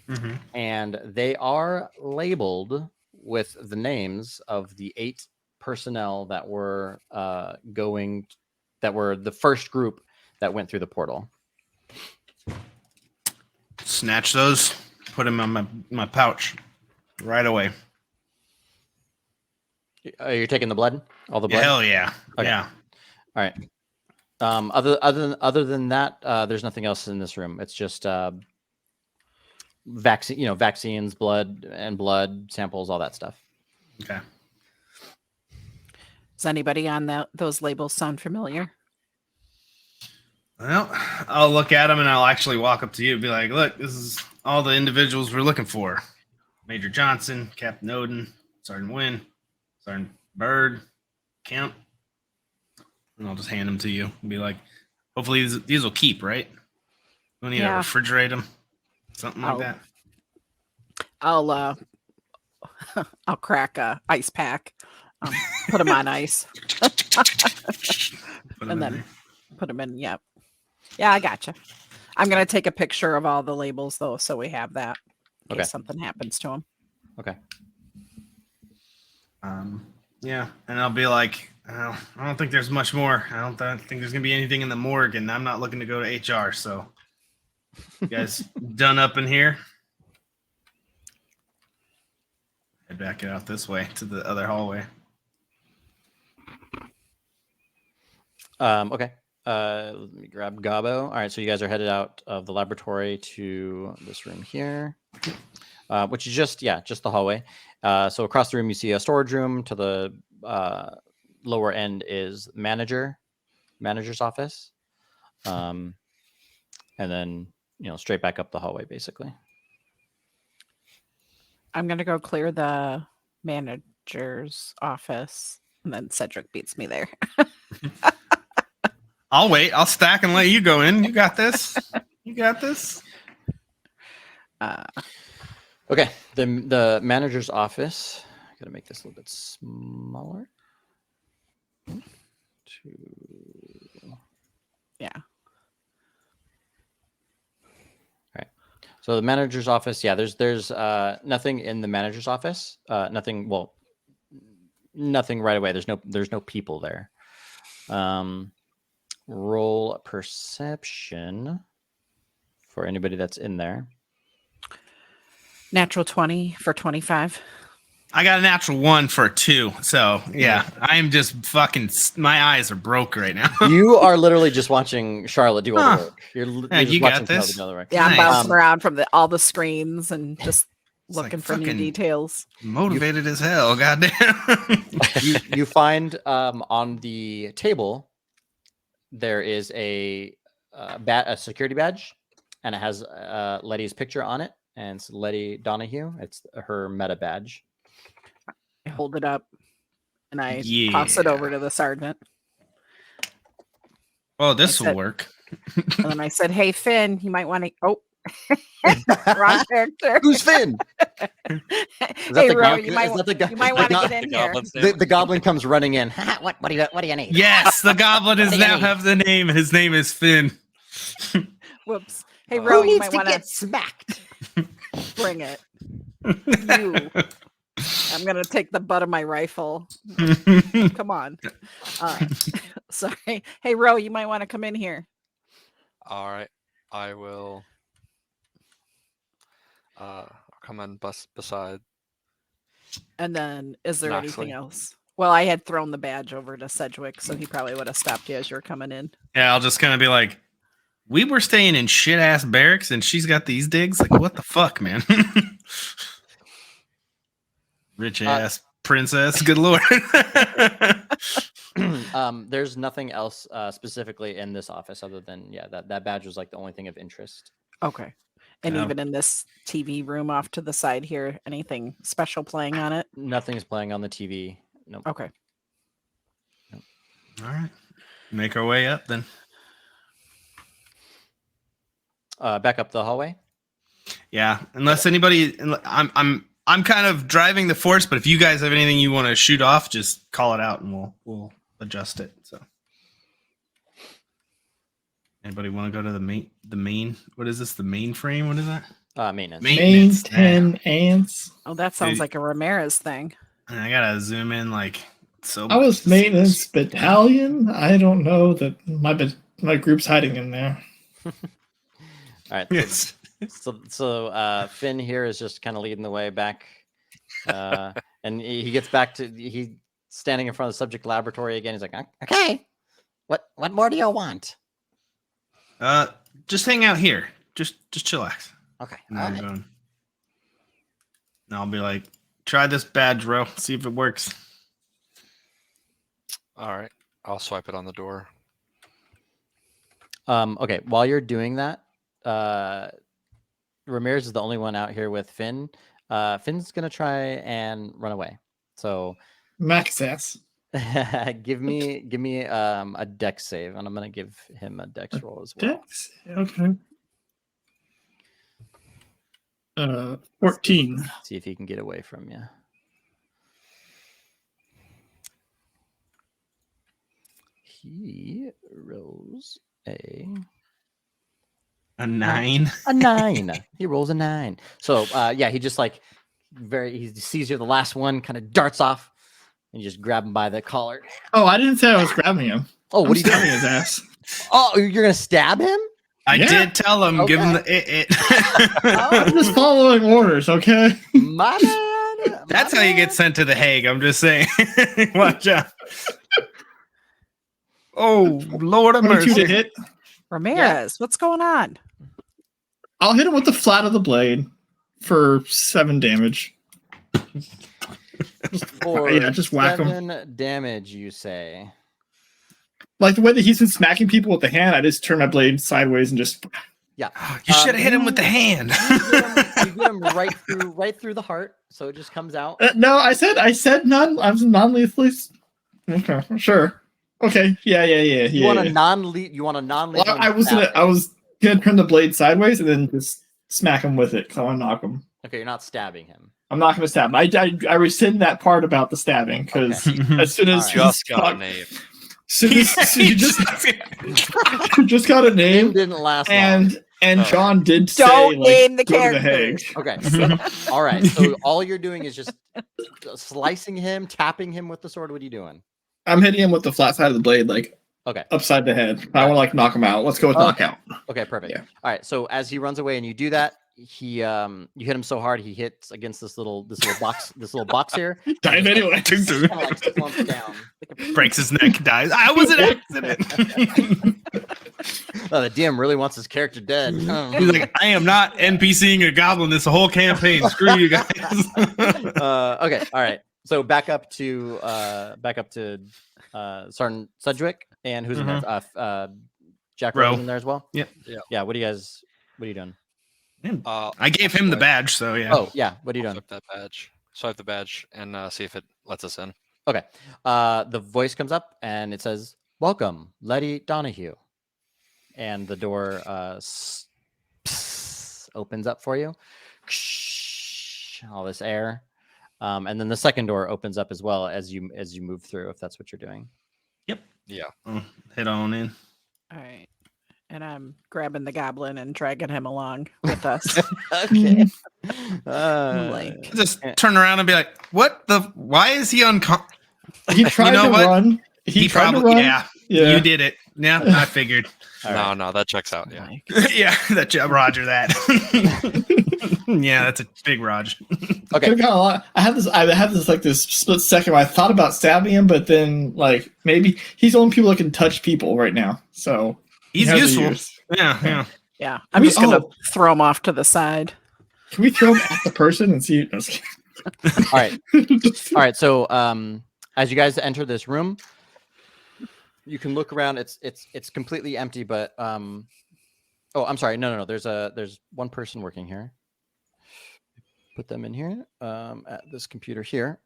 Speaker 3: Mhm.
Speaker 2: and they are labeled with the names of the 8 personnel that were that were the first group that went through the portal.
Speaker 3: Snatch those, put them in my pouch right away.
Speaker 2: You're taking the blood, all the blood.
Speaker 3: Hell yeah.
Speaker 2: Okay.
Speaker 3: Yeah.
Speaker 2: All right. Other than that, there's nothing else in this room. It's just vaccines, blood samples, all that stuff.
Speaker 3: Okay.
Speaker 4: Does anybody on those labels sound familiar?
Speaker 3: Well, I'll look at them and I'll actually walk up to you and be like, look, this is all the individuals we're looking for. Major Johnson, Captain Odin, Sergeant Wynn, Sergeant Bird, Kemp. And I'll just hand them to you and be like, hopefully these will keep, right? We need to
Speaker 4: Yeah.
Speaker 3: refrigerate them. Something like that.
Speaker 4: I'll I'll crack a ice pack Put them on ice.
Speaker 3: Put 'em
Speaker 4: And
Speaker 3: in
Speaker 4: then
Speaker 3: there.
Speaker 4: put them in. Yep. Yeah, I gotcha. I'm gonna take a picture of all the labels though, so we have that in
Speaker 2: Okay.
Speaker 4: case something happens to them.
Speaker 2: Okay.
Speaker 3: Yeah, and I'll be like, I don't think there's much more. I don't think there's gonna be anything in the morgue, and I'm not looking to go to HR. So, you guys done up in here? Head back out this way to the other hallway.
Speaker 2: Okay. Let me grab Gabo. All right, so you guys are headed out of the laboratory to this room here, which is just the hallway. So across the room, you see a storage room. To the lower end is manager's office, and then straight back up the hallway, basically.
Speaker 4: I'm gonna go clear the manager's office, and then Cedric beats me there.
Speaker 3: I'll wait. I'll stack and let you go in. You got this. You got this.
Speaker 2: Okay, the manager's office. I'm gonna make this a little bit smaller.
Speaker 4: Yeah.
Speaker 2: So the manager's office, there's nothing in the manager's office. Nothing right away. There's no people there. Roll perception for anybody that's in there.
Speaker 4: Natural 20 for 25.
Speaker 3: I got a natural 1 for a 2. So yeah, I am just fucking. My eyes are broke right now.
Speaker 2: You are literally just watching Charlotte do all the work. You're just
Speaker 3: you got
Speaker 2: watching Charlotte
Speaker 3: this.
Speaker 2: do all the work.
Speaker 4: Yeah, I'm
Speaker 3: Nice.
Speaker 4: bouncing around from all the screens and just
Speaker 3: It's like
Speaker 4: looking for new
Speaker 3: fucking
Speaker 4: details.
Speaker 3: Motivated as hell. Goddamn.
Speaker 2: You find on the table there is a security badge, and it has Letty's picture on it, and it's Letty Donahue. It's her meta badge.
Speaker 4: I hold it up and I toss it over to the sergeant.
Speaker 3: Oh, this will work.
Speaker 4: And then I said, "Hey, Finn, you might want to." Oh, wrong character.
Speaker 2: Who's Finn?
Speaker 4: Hey, Ro, you might want to get in here.
Speaker 2: The goblin comes running in.
Speaker 6: What do you need?
Speaker 3: Yes, the goblin is
Speaker 6: What do you
Speaker 3: now
Speaker 6: need?
Speaker 3: have the name. His name is Finn.
Speaker 4: Whoops. Hey, Ro,
Speaker 6: Who
Speaker 4: you
Speaker 6: needs
Speaker 4: might
Speaker 6: to
Speaker 4: want
Speaker 6: get
Speaker 4: to
Speaker 6: smacked?
Speaker 4: bring it. You. I'm gonna take the butt of my rifle. Come on. Sorry. Hey, Ro, you might want to come in here.
Speaker 1: All right, I will. I'll come in beside.
Speaker 4: And then, is there anything
Speaker 1: Knoxley.
Speaker 4: else? Well, I had thrown the badge over to Sedgwick, so he probably would have stopped you as you were coming in.
Speaker 3: Yeah, I'll just kind of be like, we were staying in shit ass barracks, and she's got these digs. Like, what the fuck, man? Rich ass princess. Good lord.
Speaker 2: There's nothing else specifically in this office other than that badge was like the only thing of interest.
Speaker 4: Okay. And
Speaker 3: Yeah.
Speaker 4: even in this TV room off to the side here, anything special playing on it?
Speaker 2: Nothing's playing on the TV. Nope.
Speaker 4: Okay.
Speaker 3: All right, make our way up then.
Speaker 2: Back up the hallway.
Speaker 3: Yeah, unless anybody, I'm kind of driving the force, but if you guys have anything you want to shoot off, just call it out and we'll adjust it. So, anybody want to go to the main? What is this? The mainframe? What is that?
Speaker 2: Maintenance.
Speaker 5: Main 10 ants.
Speaker 4: Oh, that sounds
Speaker 3: Dude.
Speaker 4: like a Ramirez thing.
Speaker 3: And I gotta zoom in like so.
Speaker 5: I was
Speaker 3: much.
Speaker 5: maintenance battalion. I don't know that my group's hiding in there.
Speaker 2: All right.
Speaker 3: Yes.
Speaker 2: So Finn here is just kind of leading the way back, and he gets back to he's standing in front of the subject laboratory again. He's like,
Speaker 6: Okay. What more do you want?
Speaker 3: Just hang out here. Just chillax.
Speaker 6: Okay.
Speaker 3: And
Speaker 6: all
Speaker 3: I'm
Speaker 6: right.
Speaker 3: going. And I'll be like, try this badge, bro. See if it works.
Speaker 1: All right, I'll swipe it on the door.
Speaker 2: Okay, while you're doing that, Ramirez is the only one out here with Finn. Finn's gonna try and run away. So
Speaker 5: Max ass.
Speaker 2: give me a dex save, and I'm gonna give him a dex roll as well.
Speaker 5: Dex. Okay. 14.
Speaker 2: See if he can get away from you. he rolls a
Speaker 3: 9.
Speaker 2: 9. He rolls a 9. So yeah, he just like he sees you're the last one, kind of darts off, and you just grab him by the collar.
Speaker 5: Oh, I didn't say I was grabbing him.
Speaker 2: Oh, what are you
Speaker 5: stabbing
Speaker 2: doing?
Speaker 5: his ass?
Speaker 2: Oh, you're gonna stab him?
Speaker 3: I
Speaker 5: Yeah.
Speaker 3: did tell him, give him the it.
Speaker 5: I'm just following orders, okay?
Speaker 2: My bad.
Speaker 3: That's how you get sent to the Hague. I'm just saying. Watch out. Oh, Lord of
Speaker 5: 22 to
Speaker 3: mercy.
Speaker 5: hit.
Speaker 4: Ramirez, what's going on?
Speaker 5: I'll hit him with the flat of the blade for 7 damage.
Speaker 2: For
Speaker 5: just whack him.
Speaker 2: 7 damage, you say.
Speaker 5: Like the way that he's been smacking people with the hand, I just turn my blade sideways and just.
Speaker 2: Yeah.
Speaker 3: You should have hit him with the hand.
Speaker 2: You get him right through the heart, so it just comes out.
Speaker 5: No, I said non. I'm non-lethally. Okay, sure. Okay, yeah.
Speaker 2: You want a non-lethal.
Speaker 5: Well, I was gonna turn the blade sideways and then just smack him with it. Cause I want to knock him.
Speaker 2: Okay, you're not stabbing him.
Speaker 5: I'm not gonna stab him. I rescind that part about the stabbing because as soon as
Speaker 2: All right.
Speaker 1: Just got a name.
Speaker 5: so you just you just got a
Speaker 2: Name
Speaker 5: name,
Speaker 2: didn't last long.
Speaker 5: and John did say
Speaker 4: Don't
Speaker 5: like,
Speaker 4: name the
Speaker 5: go to
Speaker 4: characters.
Speaker 5: Hague.
Speaker 2: Okay. All right. So all you're doing is just slicing him, tapping him with the sword. What are you doing?
Speaker 5: I'm hitting him with the flat side of the blade, like
Speaker 2: Okay.
Speaker 5: upside the head. I want to like knock him out. Let's go with knockout.
Speaker 2: Okay, perfect.
Speaker 5: Yeah.
Speaker 2: All right. So as he runs away and you do that, you hit him so hard he hits against this little box here.
Speaker 5: Dive anyway.
Speaker 2: Kinda like slumps down.
Speaker 3: Breaks his neck, dies. I was an accident.
Speaker 2: Oh, the DM really wants his character dead. Oh.
Speaker 3: He's like, I am not NPCing a goblin this whole campaign. Screw you guys.
Speaker 2: Okay. All right. So back up to Sergeant Sedgwick and who's in there? Jack
Speaker 3: Rowe.
Speaker 2: Rowe's in there as well.
Speaker 3: Yep.
Speaker 2: Yeah. What are you doing?
Speaker 3: I gave him the badge, so yeah.
Speaker 2: Oh yeah. What are you doing?
Speaker 1: Swipe that badge. Swipe the badge and see if it lets us in.
Speaker 2: Okay. The voice comes up and it says, "Welcome, Letty Donahue," and the door opens up for you. All this air, and then the second door opens up as well as you move through. If that's what you're doing.
Speaker 1: Yeah.
Speaker 3: Head on in.
Speaker 4: All right. And I'm grabbing the goblin and dragging him along with us.
Speaker 2: Okay.
Speaker 4: Like-
Speaker 3: Just turn around and be like, what the? Why is he
Speaker 5: He tried
Speaker 3: know
Speaker 5: to
Speaker 3: what?
Speaker 5: run. He tried to run.
Speaker 3: Yeah,
Speaker 5: Yeah.
Speaker 3: you did it. Yeah, I figured.
Speaker 2: All right.
Speaker 1: No, that checks out. Yeah.
Speaker 3: Yeah, Roger that. Yeah, that's a big Roger.
Speaker 2: Okay.
Speaker 5: Could've got a lot. I had this like this split second where I thought about stabbing him, but then like maybe he's the only people that can touch people right now. So
Speaker 3: He's
Speaker 5: he has
Speaker 3: useful.
Speaker 5: the use.
Speaker 3: Yeah.
Speaker 4: Yeah. I'm just going to throw him off to the side.
Speaker 5: Can we throw him at the person and see? No, just
Speaker 2: All right. All right. So as you guys enter this room, you can look around. It's completely empty, but oh, I'm sorry. No. There's one person working here. Put them in here at this computer here.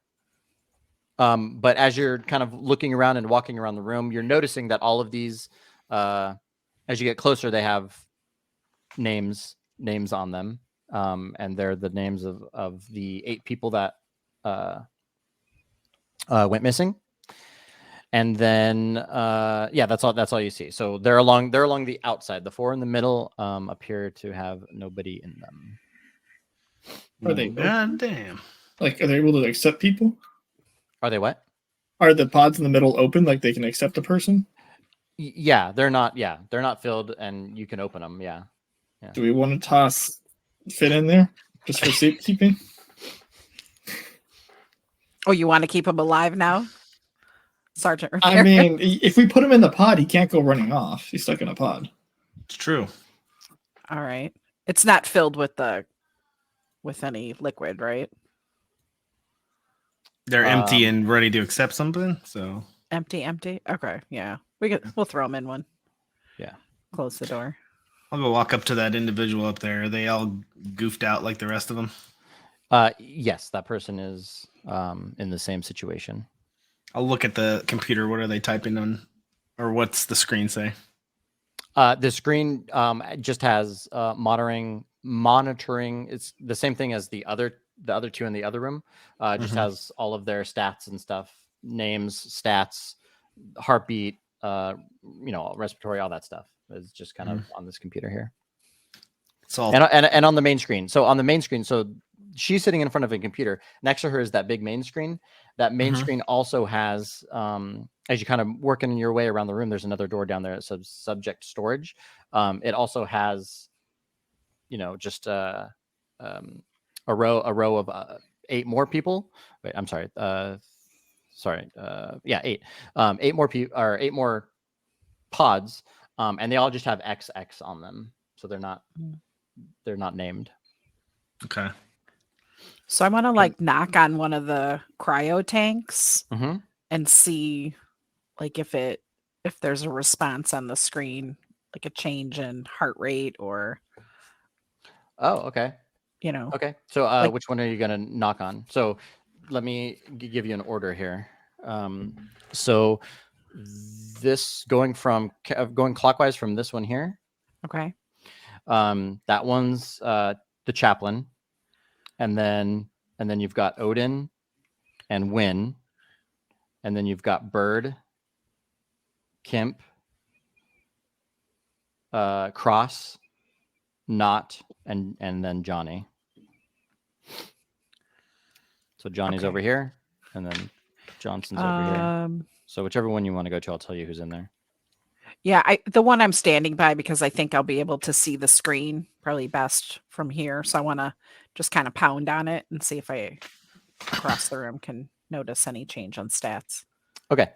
Speaker 2: But as you're kind of looking around and walking around the room, you're noticing that all of these, as you get closer, they have names on them, and they're the names of the 8 people that went missing. And then that's all you see. So they're along the outside. The 4 in the middle appear to have nobody in them.
Speaker 5: Are they
Speaker 3: God damn.
Speaker 5: like? Are they able to accept people?
Speaker 2: Are they what?
Speaker 5: Are the pods in the middle open? Like they can accept a person?
Speaker 2: Yeah, they're not filled, and you can open them. Yeah.
Speaker 5: Do we want to toss Finn in there just for safekeeping?
Speaker 4: Oh, you want to keep him alive now? Sergeant
Speaker 5: I mean, if we put him in the pod, he can't go running off. He's stuck in a pod.
Speaker 3: It's true.
Speaker 4: All right. It's not filled with any liquid, right?
Speaker 3: They're empty and ready to accept something. So
Speaker 4: Empty. Okay, yeah. We'll throw him in one.
Speaker 2: Yeah.
Speaker 4: Close the door.
Speaker 3: I'll go walk up to that individual up there. Are they all goofed out like the rest of them?
Speaker 2: Yes, that person is in the same situation.
Speaker 3: I'll look at the computer. What are they typing on? Or what's the screen say?
Speaker 2: The screen just has monitoring. It's the same thing as the other 2 in the other room. Just has all of their stats and stuff, names, stats, heartbeat, respiratory, all that stuff is just kind of on this computer here.
Speaker 3: It's all
Speaker 2: And on the main screen. So on the main screen, so she's sitting in front of a computer. Next to her is that big main screen. That main screen also has, as you kind of working your way around the room, there's another door down there that says subject storage. It also has, just a row of 8 more people. Wait, I'm sorry. 8. 8 more people or 8 more pods, and they all just have XX on them, so they're not named.
Speaker 3: okay.
Speaker 4: So I want to like knock on one of the cryo tanks
Speaker 2: Mm-hmm.
Speaker 4: and see like if there's a response on the screen, like a change in heart rate or
Speaker 2: Oh, okay. Okay. So which one are you gonna knock on? So let me give you an order here. So this going clockwise from this one here.
Speaker 4: okay.
Speaker 2: That one's the chaplain, and then you've got Odin and Win, and then you've got Bird, Kimp, Cross, Knot, and then Johnny. So Johnny's
Speaker 4: Okay.
Speaker 2: over here, and then Johnson's over here. So whichever one you want to go to, I'll tell you who's in there.
Speaker 4: Yeah, the one I'm standing by because I think I'll be able to see the screen probably best from here. So I want to just kind of pound on it and see if I across the room can notice any change on stats.
Speaker 2: Okay.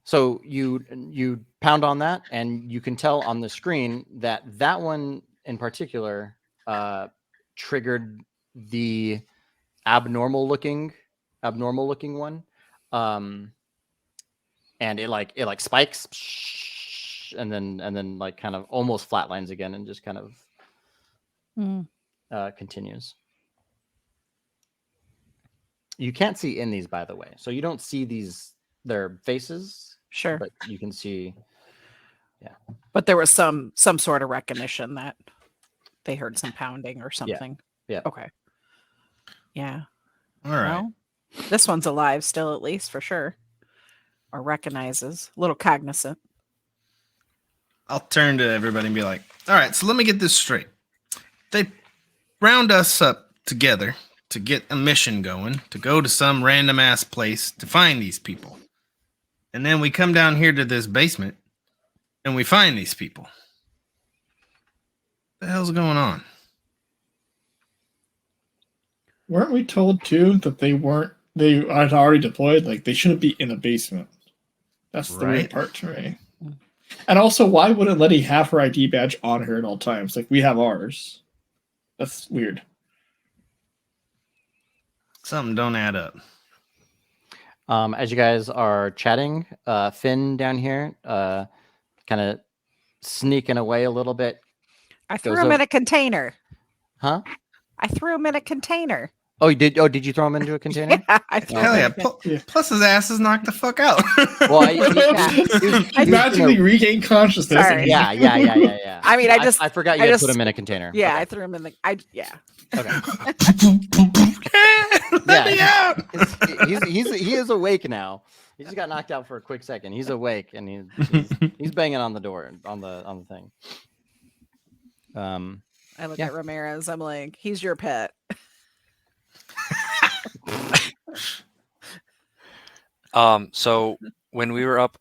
Speaker 2: So you pound on that, and you can tell on the screen that one in particular triggered the abnormal looking one. And it like spikes and then like kind of almost flatlines again and just kind of continues. You can't see in these, by the way, so you don't see their faces.
Speaker 4: Sure,
Speaker 2: but you can see. Yeah,
Speaker 4: but there was some sort of recognition that they heard some pounding or something.
Speaker 2: Yeah.
Speaker 4: Okay. Yeah.
Speaker 3: All right.
Speaker 4: Well, this one's alive still, at least for sure. Or recognizes, a little cognizant.
Speaker 3: I'll turn to everybody and be like, all right, so let me get this straight. They round us up together to get a mission going, to go to some random ass place to find these people. And then we come down here to this basement and we find these people. What the hell's going on?
Speaker 5: Weren't we told too that they had already deployed? Like they shouldn't be in a basement. That's the weird part to me. And also, why wouldn't Letty have her ID badge on her at all times? Like we have ours. That's weird.
Speaker 3: Something don't add up.
Speaker 2: As you guys are chatting, Finn down here, kind of sneaking away a little bit.
Speaker 4: I threw him in a container.
Speaker 2: Huh?
Speaker 4: I threw him in a container.
Speaker 2: Oh, you did? Oh, did you throw him into a container?
Speaker 4: Yeah, I threw
Speaker 3: Hell
Speaker 4: him
Speaker 3: yeah. Plus his ass is knocked the fuck out.
Speaker 2: Well,
Speaker 5: I magically regained consciousness.
Speaker 4: Sorry.
Speaker 2: Yeah.
Speaker 4: I mean,
Speaker 2: I forgot you had put him in a container.
Speaker 4: Yeah,
Speaker 2: Okay.
Speaker 4: I threw him in the.
Speaker 2: Okay.
Speaker 3: Let me out.
Speaker 2: He is awake now. He just got knocked out for a quick second. He's awake and he's banging on the door on the thing.
Speaker 4: I look at Ramirez. I'm like, he's your pet.
Speaker 1: So when we were up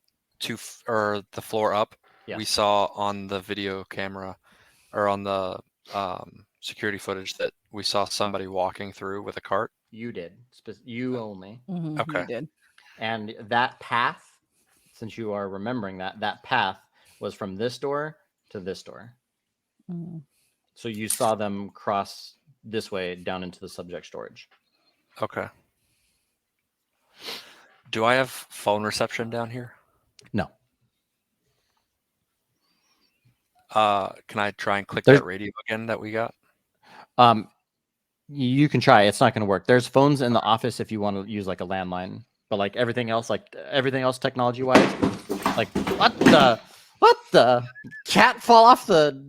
Speaker 1: or the floor up,
Speaker 2: Yeah.
Speaker 1: we saw on the video camera or on the security footage that we saw somebody walking through with a cart.
Speaker 2: You did. You only.
Speaker 4: Mm-hmm,
Speaker 1: Okay.
Speaker 4: you did.
Speaker 2: And that path, since you are remembering that path was from this door to this door.
Speaker 4: Mm.
Speaker 2: So you saw them cross this way down into the subject storage.
Speaker 1: Okay. Do I have phone reception down here?
Speaker 2: No.
Speaker 1: Can I try and click
Speaker 2: There's-
Speaker 1: that radio again that we got?
Speaker 2: You can try. It's not going to work. There's phones in the office if you want to use like a landline, but like everything else technology wise, like what the cat fall off the.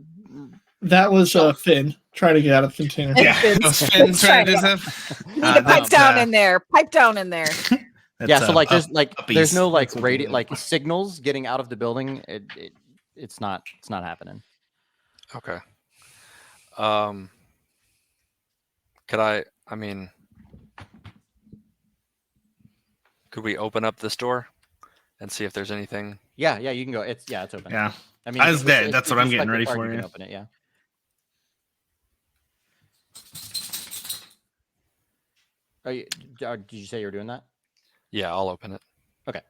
Speaker 5: That was Finn trying to get out of the container.
Speaker 3: Yeah, those fins trying to do stuff.
Speaker 4: Pipe down in there. Pipe down in there.
Speaker 2: Yeah, so like there's
Speaker 3: puppies.
Speaker 2: no like
Speaker 3: That's what they
Speaker 2: like
Speaker 3: do.
Speaker 2: signals getting out of the building. It's not happening.
Speaker 1: Okay. Could I mean, could we open up this door and see if there's anything?
Speaker 2: Yeah, you can go. It's open.
Speaker 3: Yeah.
Speaker 2: I mean,
Speaker 3: I was
Speaker 2: if
Speaker 3: dead.
Speaker 2: if
Speaker 3: That's
Speaker 2: if
Speaker 3: what
Speaker 2: you
Speaker 3: I'm getting
Speaker 2: select the
Speaker 3: ready
Speaker 2: card,
Speaker 3: for,
Speaker 2: You can
Speaker 3: yeah.
Speaker 2: open it. Yeah. Did you say you were doing that?
Speaker 1: Yeah, I'll open it.
Speaker 2: Okay.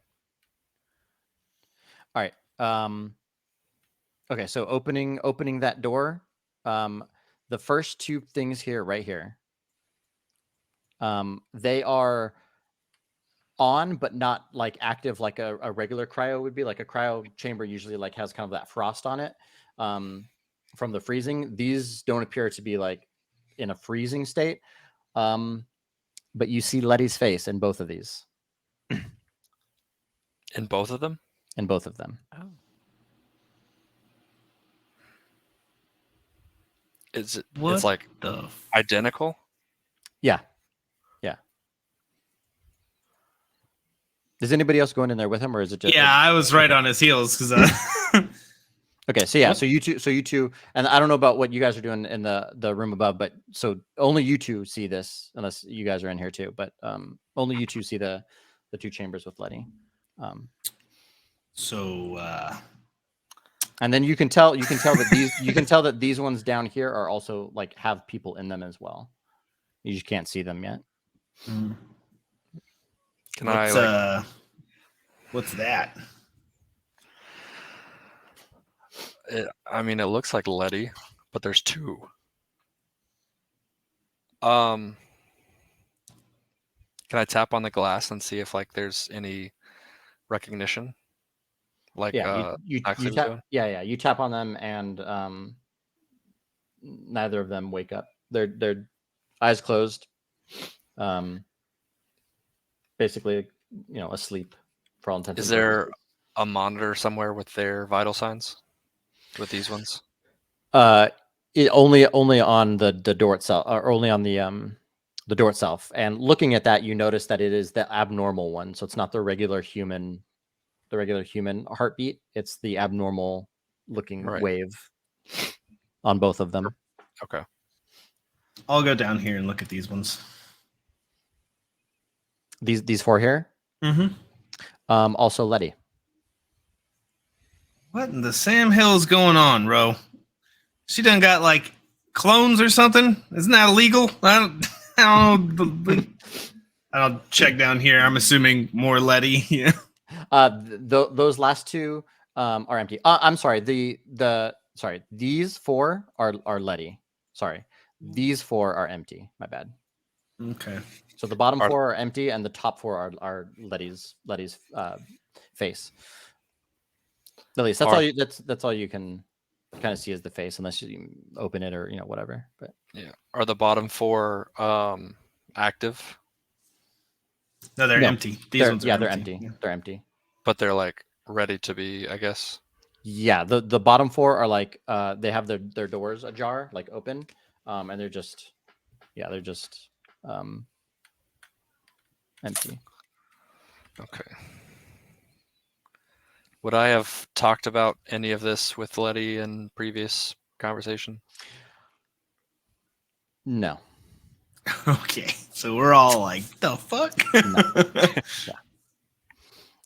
Speaker 2: All right. Okay, so opening that door. The first two things here, right here. They are on, but not like active like a regular cryo would be. Like a cryo chamber usually like has kind of that frost on it from the freezing. These don't appear to be like in a freezing state. But you see Letty's face in both of these.
Speaker 1: In both of them?
Speaker 2: In both of them.
Speaker 4: Oh.
Speaker 1: It's
Speaker 3: What
Speaker 1: like
Speaker 3: the
Speaker 1: identical?
Speaker 2: Yeah. Is anybody else going in there with him, or is it just?
Speaker 3: Yeah, I was right on his heels because
Speaker 2: Okay, so yeah, so you two, and I don't know about what you guys are doing in the room above, but so only you two see this, unless you guys are in here too. But only you two see the two chambers with Letty. And then you can tell that these ones down here are also like have people in them as well. You just can't see them yet.
Speaker 1: Can I like
Speaker 3: what's that?
Speaker 1: I mean, it looks like Letty, but there's two. Can I tap on the glass and see if like there's any recognition? Like
Speaker 2: Yeah, you
Speaker 1: Axley was
Speaker 2: tap.
Speaker 1: doing?
Speaker 2: Yeah, you tap on them, and neither of them wake up. They're eyes closed, basically, asleep for all intents.
Speaker 1: Is
Speaker 2: and
Speaker 1: there
Speaker 2: purposes.
Speaker 1: a monitor somewhere with their vital signs? With these ones?
Speaker 2: It only on the door itself, or only on the door itself. And looking at that, you notice that it is the abnormal one. So it's not the regular human heartbeat. It's the abnormal looking wave on both of them.
Speaker 1: Okay.
Speaker 3: I'll go down here and look at these ones.
Speaker 2: These four here.
Speaker 3: Mm-hmm.
Speaker 2: Also Letty.
Speaker 3: What in the Sam Hill is going on, Ro? She done got like clones or something? Isn't that illegal? I don't know. I'll check down here. I'm assuming more Letty. Yeah.
Speaker 2: Those last two are empty. I'm sorry. These four are Letty. Sorry. These four are empty. My bad.
Speaker 3: Okay.
Speaker 2: So the bottom four are empty, and the top four are Letty's face. At least that's all you can kind of see is the face, unless you open it or whatever. But
Speaker 1: yeah, are the bottom four active?
Speaker 3: No, they're empty. These ones are
Speaker 2: they're empty.
Speaker 3: Yeah.
Speaker 2: They're empty.
Speaker 1: But they're like ready to be, I guess.
Speaker 2: Yeah, the bottom four are like they have their doors ajar, like open, and they're just empty.
Speaker 1: Okay. Would I have talked about any of this with Letty in previous conversation?
Speaker 2: No.
Speaker 3: Okay, so we're all like, the fuck?
Speaker 2: No. Yeah.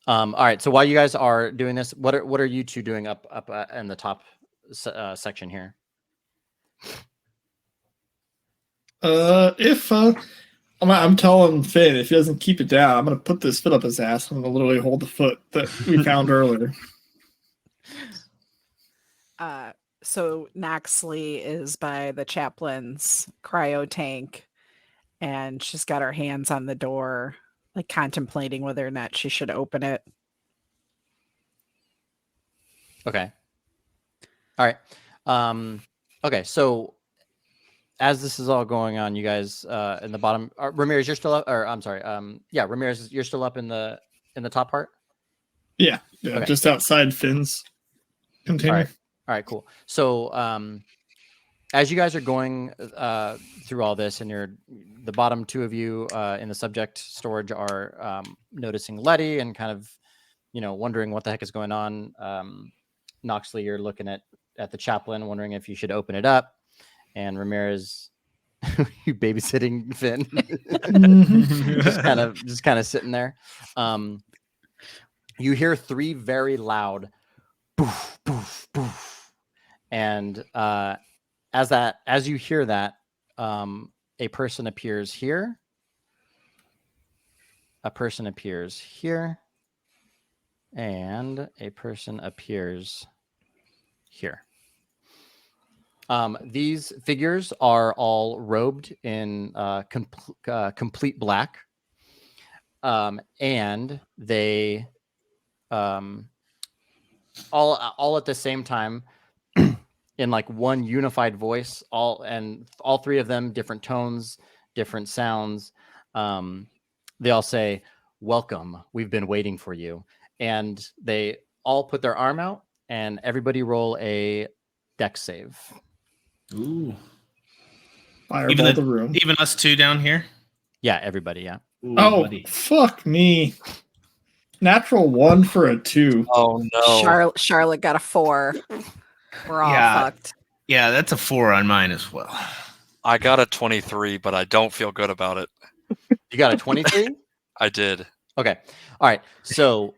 Speaker 2: All right. So while you guys are doing this, what are you two doing up in the top section here?
Speaker 5: I'm telling Finn, if he doesn't keep it down, I'm gonna put this foot up his ass. I'm gonna literally hold the foot that we found earlier.
Speaker 4: So Naxley is by the chaplain's cryo tank, and she's got her hands on the door, like contemplating whether or not she should open it.
Speaker 2: Okay. All right. Okay. So as this is all going on, you guys in the bottom, Ramirez, you're still up, or I'm sorry. Yeah, Ramirez, you're still up in the top part.
Speaker 5: Yeah,
Speaker 2: Okay.
Speaker 5: Just outside Finn's container.
Speaker 2: All right, cool. So as you guys are going through all this, and the bottom two of you in the subject storage are noticing Letty and kind of, wondering what the heck is going on. Noxley, you're looking at the chaplain, wondering if you should open it up. And Ramirez, you babysitting Finn, just kind of sitting there. You hear 3 very loud boof, boof, boof. And as you hear that, a person appears here. A person appears here. And a person appears here. These figures are all robed in complete black. And they all at the same time in like one unified voice, all 3 of them, different tones, different sounds. They all say, "Welcome, we've been waiting for you." And they all put their arm out, and everybody roll a dex save.
Speaker 3: Ooh.
Speaker 5: Fireball the room.
Speaker 3: Even us 2 down here?
Speaker 2: Yeah, everybody, yeah.
Speaker 3: Ooh,
Speaker 5: Oh,
Speaker 3: buddy.
Speaker 5: fuck me. Natural 1 for a 2.
Speaker 1: Oh no!
Speaker 4: Charlotte got a 4. We're all fucked.
Speaker 3: Yeah, that's a 4 on mine as well.
Speaker 1: I got a 23, but I don't feel good about it.
Speaker 2: You got a 23?
Speaker 1: I did.
Speaker 2: Okay. All right. So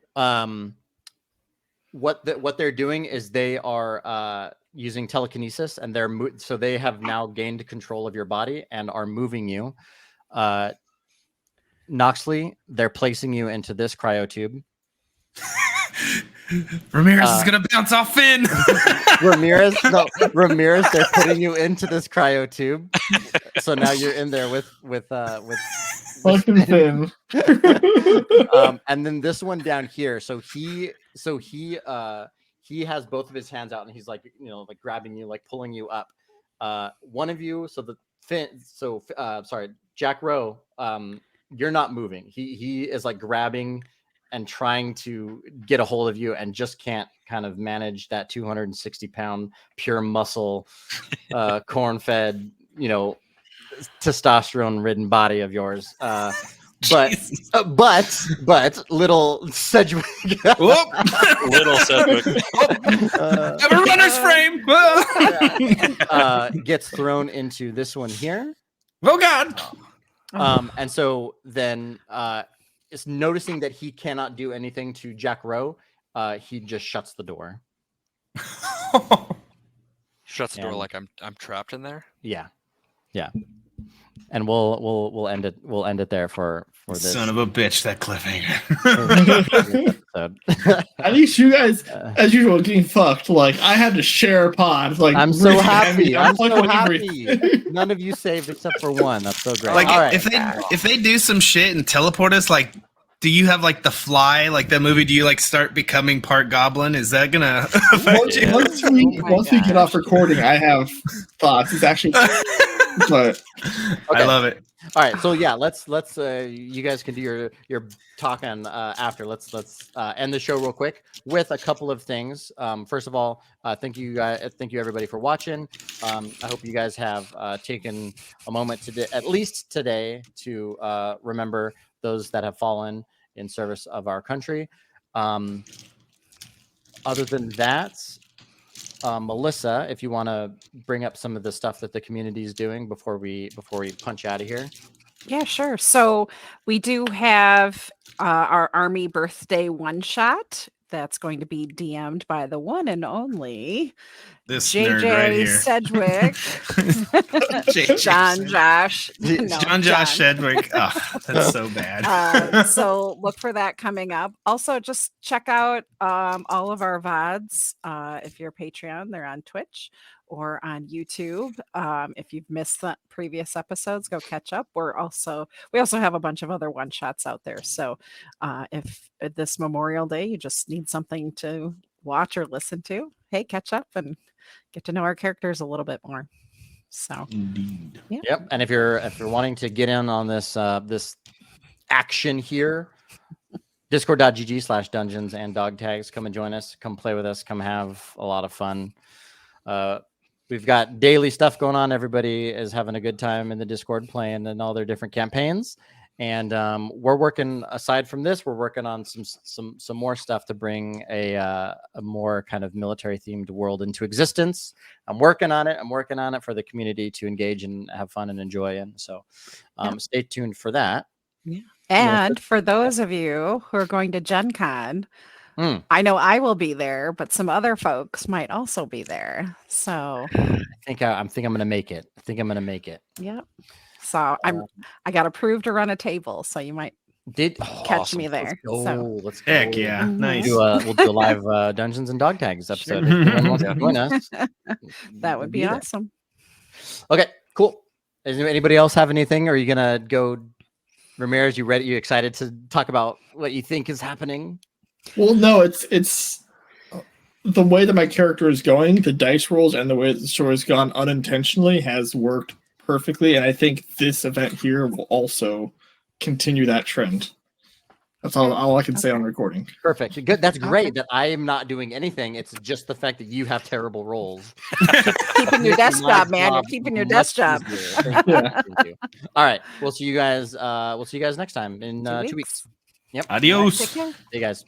Speaker 2: what they're doing is they are using telekinesis, and so they have now gained control of your body and are moving you. Noxley, they're placing you into this cryotube.
Speaker 3: Ramirez is gonna bounce off Finn.
Speaker 2: Ramirez, they're putting you into this cryotube. So now you're in there with
Speaker 5: Fucking Finn.
Speaker 2: And then this one down here. So he has both of his hands out, and he's like, like grabbing you, like pulling you up. One of you, sorry, Jack Rowe, you're not moving. He is like grabbing and trying to get a hold of you, and just can't kind of manage that 260-pound pure muscle, corn-fed, testosterone-ridden body of yours. But little Sedgwick,
Speaker 1: Little Sedgwick,
Speaker 3: have a runner's frame.
Speaker 2: Gets thrown into this one here.
Speaker 3: Oh God.
Speaker 2: And so then is noticing that he cannot do anything to Jack Rowe, he just shuts the door.
Speaker 1: Shuts the door like I'm trapped in there.
Speaker 2: Yeah. And we'll end it. We'll end it there for this.
Speaker 3: Son of a bitch, that cliffhanger.
Speaker 5: At least you guys, as usual, getting fucked. Like, I had to share a pod. Like,
Speaker 2: I'm so
Speaker 5: really
Speaker 2: happy. I'm so
Speaker 5: fucking
Speaker 2: happy.
Speaker 5: everything.
Speaker 2: None of you saved except for one. That's so great.
Speaker 3: Like,
Speaker 2: All right.
Speaker 3: if they do some shit and teleport us, like, do you have like the Fly, like that movie? Do you like start becoming part goblin? Is that gonna affect you?
Speaker 5: Once we get off recording, I have thoughts. It's actually, but
Speaker 3: I love it.
Speaker 2: All right, so yeah, let's you guys can do your talking after. Let's end the show real quick with a couple of things. First of all, thank you everybody for watching. I hope you guys have taken a moment at least today to remember those that have fallen in service of our country. Other than that, Melissa, if you want to bring up some of the stuff that the community is doing before we punch out of here.
Speaker 4: Yeah, sure. So we do have our Army birthday one shot that's going to be DM'd by the one and only
Speaker 3: This nerd right
Speaker 4: JJ
Speaker 3: here.
Speaker 4: Sedgwick, John Josh,
Speaker 3: John Josh Sedgwick. Oh, that's so bad.
Speaker 4: So look for that coming up. Also, just check out all of our VODs. If you're Patreon, they're on Twitch or on YouTube. If you've missed the previous episodes, go catch up. We also have a bunch of other one shots out there. So if this Memorial Day you just need something to watch or listen to, hey, catch up and get to know our characters a little bit more. So
Speaker 3: Indeed.
Speaker 4: yeah.
Speaker 2: Yep. And if you're wanting to get in on this this action here, discord.gg/dungeons and dog tags. Come and join us. Come play with us. Come have a lot of fun. we've got daily stuff going on. Everybody is having a good time in the Discord playing and all their different campaigns. And we're working, aside from this, we're working on some more stuff to bring a more kind of military themed world into existence. I'm working on it. I'm working on it for the community to engage and have fun and enjoy. And so stay tuned for that.
Speaker 4: Yeah. And for those of you who are going to Gen Con,
Speaker 2: Mm.
Speaker 4: I know I will be there, but some other folks might also be there. So
Speaker 2: I think I'm gonna make it. I think I'm gonna make it.
Speaker 4: yep. So I got approved to run a table, so you might catch me there.
Speaker 2: Let's go.
Speaker 3: Heck yeah,
Speaker 4: Mhm.
Speaker 3: nice.
Speaker 2: We'll do a live Dungeons and Dog Tags episode. If anyone wants to join us,
Speaker 4: That would be
Speaker 2: there.
Speaker 4: awesome.
Speaker 2: Okay, cool. Does anybody else have anything? Or are you gonna go, Ramirez? You ready? You excited to talk about what you think is happening?
Speaker 5: Well, no, it's the way that my character is going, the dice rolls, and the way that the story has gone unintentionally has worked perfectly, and I think this event here will also continue that trend. That's all I can say on recording.
Speaker 2: Perfect. Good. That's great that I am not doing anything. It's just the fact that you have terrible rolls.
Speaker 4: Keeping your desk job, man. You're keeping your desk job.
Speaker 2: Thank you. Thank you. All right. We'll see you guys. We'll see you guys next time in 2 weeks. Yep.
Speaker 3: Adios.
Speaker 4: Take care.
Speaker 2: See you guys.